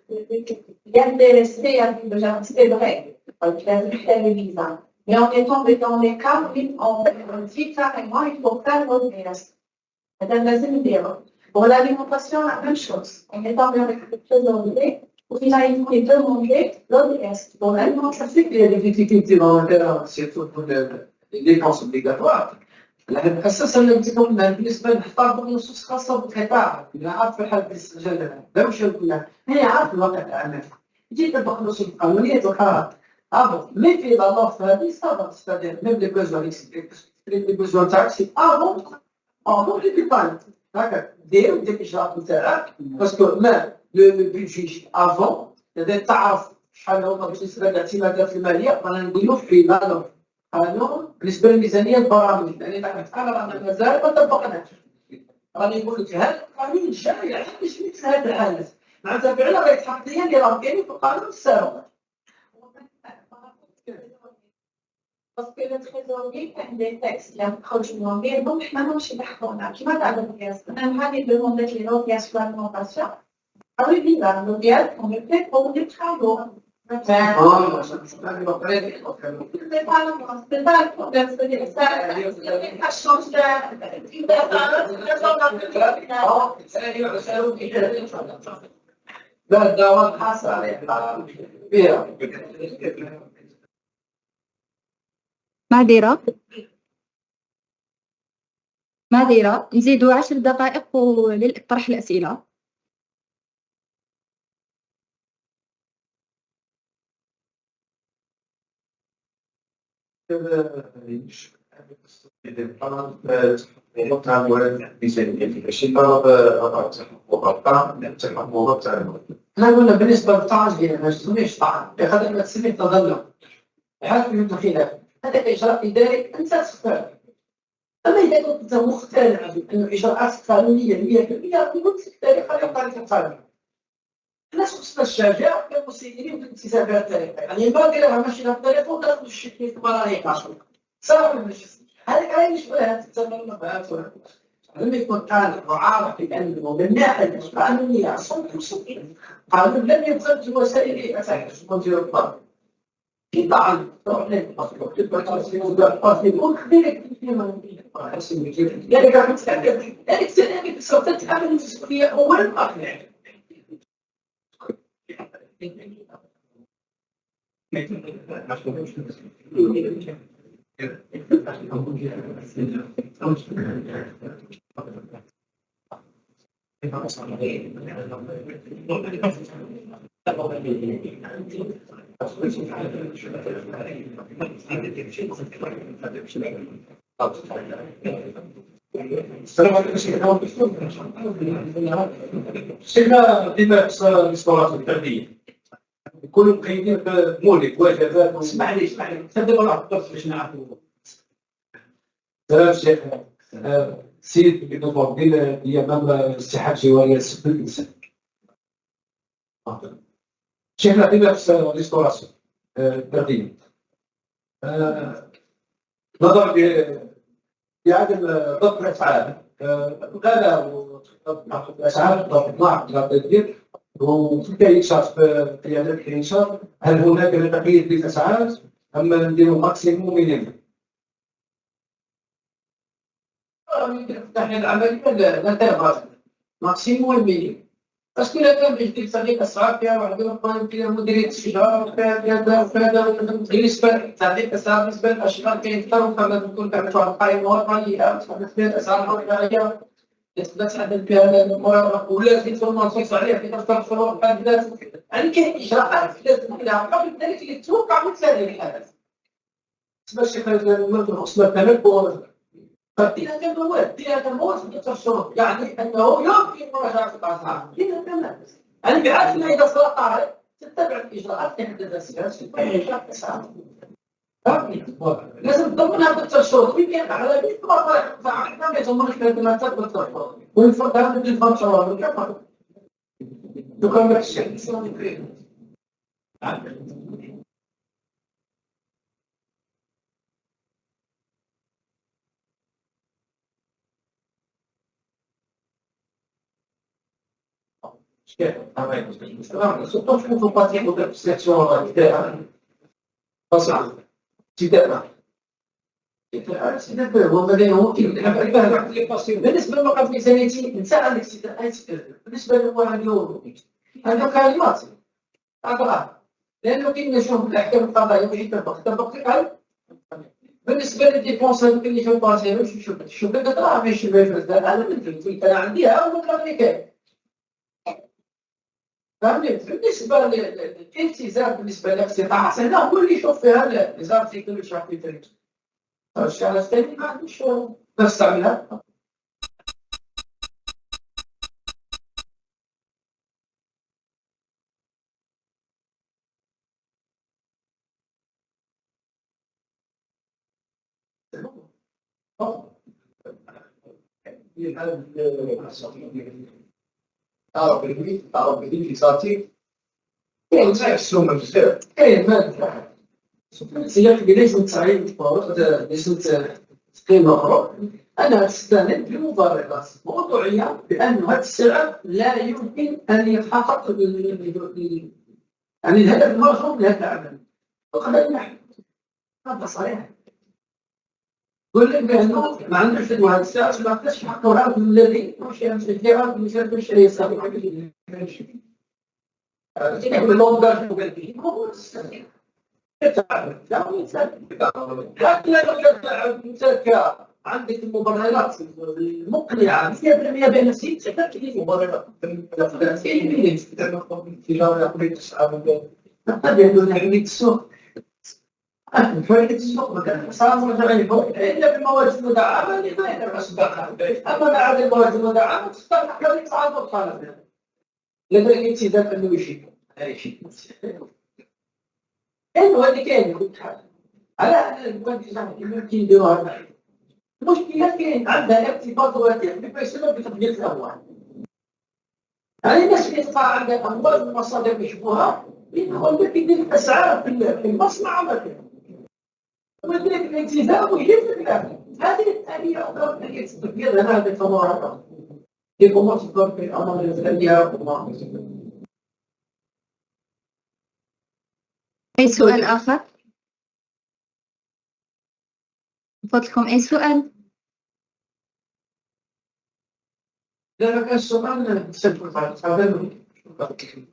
Il y a des respects avec le genre, c'est vrai, avec la visa. Mais en étant dans les cas où on dit carrément il faut faire l'OBS. Pour l'alimentation, la même chose. En étant avec le trésorier, il a été demandé l'OBS. Pour l'alimentation, je sais qu'il y a des difficultés dans l'intérieur, surtout pour les dépenses obligatoires. الأساس اللي قلنا بالنسبة للحفاظ بالنصوص خاصة بالقطاع، لا عارف في حالة الاستجابة، لا مش قلنا، هي عارف الوضع العملي. جيت بالنصوص القانونية تلقاها mais في la norme هذه صعبة، c'est-à-dire même les besoins تاعك سي avant les dépenses. هكا دير ودير الإجراءات نتاعك، باسكو ما لو بيدجي avant، لازم تعرف شحال هما بالنسبة للاعتمادات المالية، رانا نقولوا في لا نورم. قانون بالنسبه للميزانيه البرامج لان نحن نتكلم عن مازال ما طبقناش. راني نقول لك هذا القانون الجاي علاش مثل هذه الحالات معناتها فعلا راه يتحط لي اللي راه كاين في القانون السابق. Parce que le trésorier a des textes, il y a un projet de donc maintenant je suis d'accord. Qui m'a donné l'obligation. Même pas les demander les obligations d'alimentation. Ah oui, l'obligation, on le fait pour les travaux. C'est pas le problème, c'est ça. Ça change معذرة معذرة، نزيدوا 10 دقائق لطرح الأسئلة. احنا قلنا بالنسبه للطعن ما تسميش طعن، بخاطر ما تسمي تظلم بحسب الخلاف، هذا اجراء اداري انت تختار. اما اذا كنت انت مقتنع بان الاجراءات قانونيه 100% يكون في التاريخ غير طريقه القانون. الناس خصنا الشجاعه كمسيرين بالاتساع بهذه الطريقه، يعني ما ديرها ماشي بهذه الطريقه وتاخذ الشكل في براهين صافي ماشي هذاك راه يشبه هذه التظلمات. لما يكون قانون معارف بانه من الناحيه القانونيه قانون لم يخرج وسائل اساس مدير الضرب في طعن السلام عليكم. شفنا ديما في الاستورات الفرديه كل مقيدين بمولد وجبات. اسمح لي تبدا بالله باش نعرفوا. سلام شيخ. سيد بالنظام ديال امام الاتحاد الجواري للسب الانسان. شفنا ديما في الاستوراسيون الفرديه نظرا لعدم ضبط الاسعار غلا الاسعار ضبط التدبير وفي كيشات في قيادات كيشات. هل هناك تقييد للاسعار ام نديروا ماكسيموم مينيموم؟ احنا العمليه لا تبغى ماكسيموم مينيموم باسكو لا كان باش دير تغيير اسعار فيها واحد البلان فيها مديريه الشجار فيها كذا بالنسبه لتعديل اسعار بالنسبه للاشغال كاين اكثر فما تكون كانت واحد القائمه وطنيه بالنسبه للاسعار الوطنيه تقدر تعدل فيها المراقبه ولا تزيد تنص عليها في دفتر الشروط يعني كاين اجراءات لازم تديرها قبل ذلك اللي تتوقع مثل هذه الحالات. باش يخرج خصنا التنبؤ فدينا كمواد دينا كمواد الشروط يعني انه يمكن مراجعه الاسعار دينا كمان يعني بعكس ما اذا صار طارئ تتبع الاجراءات اللي حددها السياسه في مراجعه الاسعار. لازم تضمن هذا الشروط يمكن على 100 مره فعلا ما يضمنش ما تثبت الشروط والفرق هذا اللي يفهم شروط كما تكمل الشيء. surtout je ne pas dire de section بالنسبه للموقف الميزانيتي نسى عندك بالنسبه للمواد اليوم هذا كلمات هذا لانه كاين نشوف الاحكام القضائيه ويجي تطبق بالنسبه للديبونس اللي في الباسي شوف الدراهم ماشي انا مثل انا عنديها والمبلغ اللي كاين فهمتني. بالنسبه للالتزام بالنسبه للاقتطاع سهله هو اللي يشوف فيها نظام في كل شهر في طريق الشهر الثاني ما عندوش نستعملها. تعرف بالإنجليزي صارتي كاين تحسهم بزاف كاين ماده سياق ليست صحيح ليست قيمه اخرى. انا استند بمبررات موضوعيه بان هذا السعر لا يمكن ان يتحقق يعني الهدف المرجو لهذا العمل وقد نحن هذا صحيح. يقول لك بانه ما عندوش هذا السعر ما قدرش يحققوا هذا الذي ماشي هذا مثال الشرعيه السابقه حتى لو كان عندك المبررات المقنعة 100% بأن السيد ستأتي مبررات. قد يكون حرية السوق. حرية السوق مثلا صار مرجعين إلا بالمواد المدعمة اللي ما يقدر يصدقها. أما بعد المواد المدعمة تصدق حرية صعب الطالب. لدى الالتزام أنه يشيك. هذا شيء. إنه هذه كاين كل حاجة. على أن الالتزام يمكن يديروها. المشكلة كاين عندها ارتباط وثيق بما يسمى بتطبيق الأموال. يعني الناس اللي تقع عندها أموال من مصادر مشبوهة يدخل يدير الأسعار في المصنع مثلا. ويدير الالتزام ويجيب الآخر. هذه الآلية أخرى هي تطبيق هذه التمارات. في أمور تطبيق في الأمر الألية والله. أي سؤال آخر؟ بفضلكم أي سؤال؟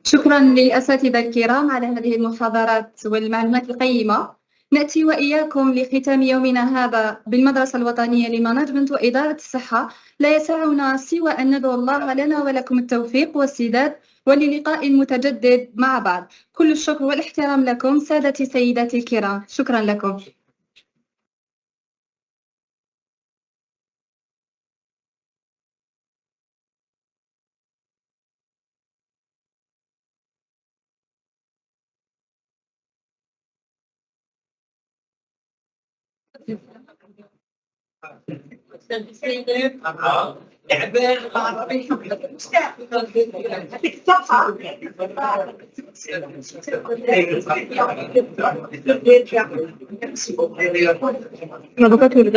شكرا للأساتذة الكرام على هذه المحاضرات والمعلومات القيمة. نأتي وإياكم لختام يومنا هذا بالمدرسة الوطنية لمانجمنت وإدارة الصحة. لا يسعنا سوى أن ندعو الله لنا ولكم التوفيق والسداد وللقاء متجدد مع بعض. كل الشكر والاحترام لكم سادتي سيداتي الكرام. شكرا لكم. ما بقى تقول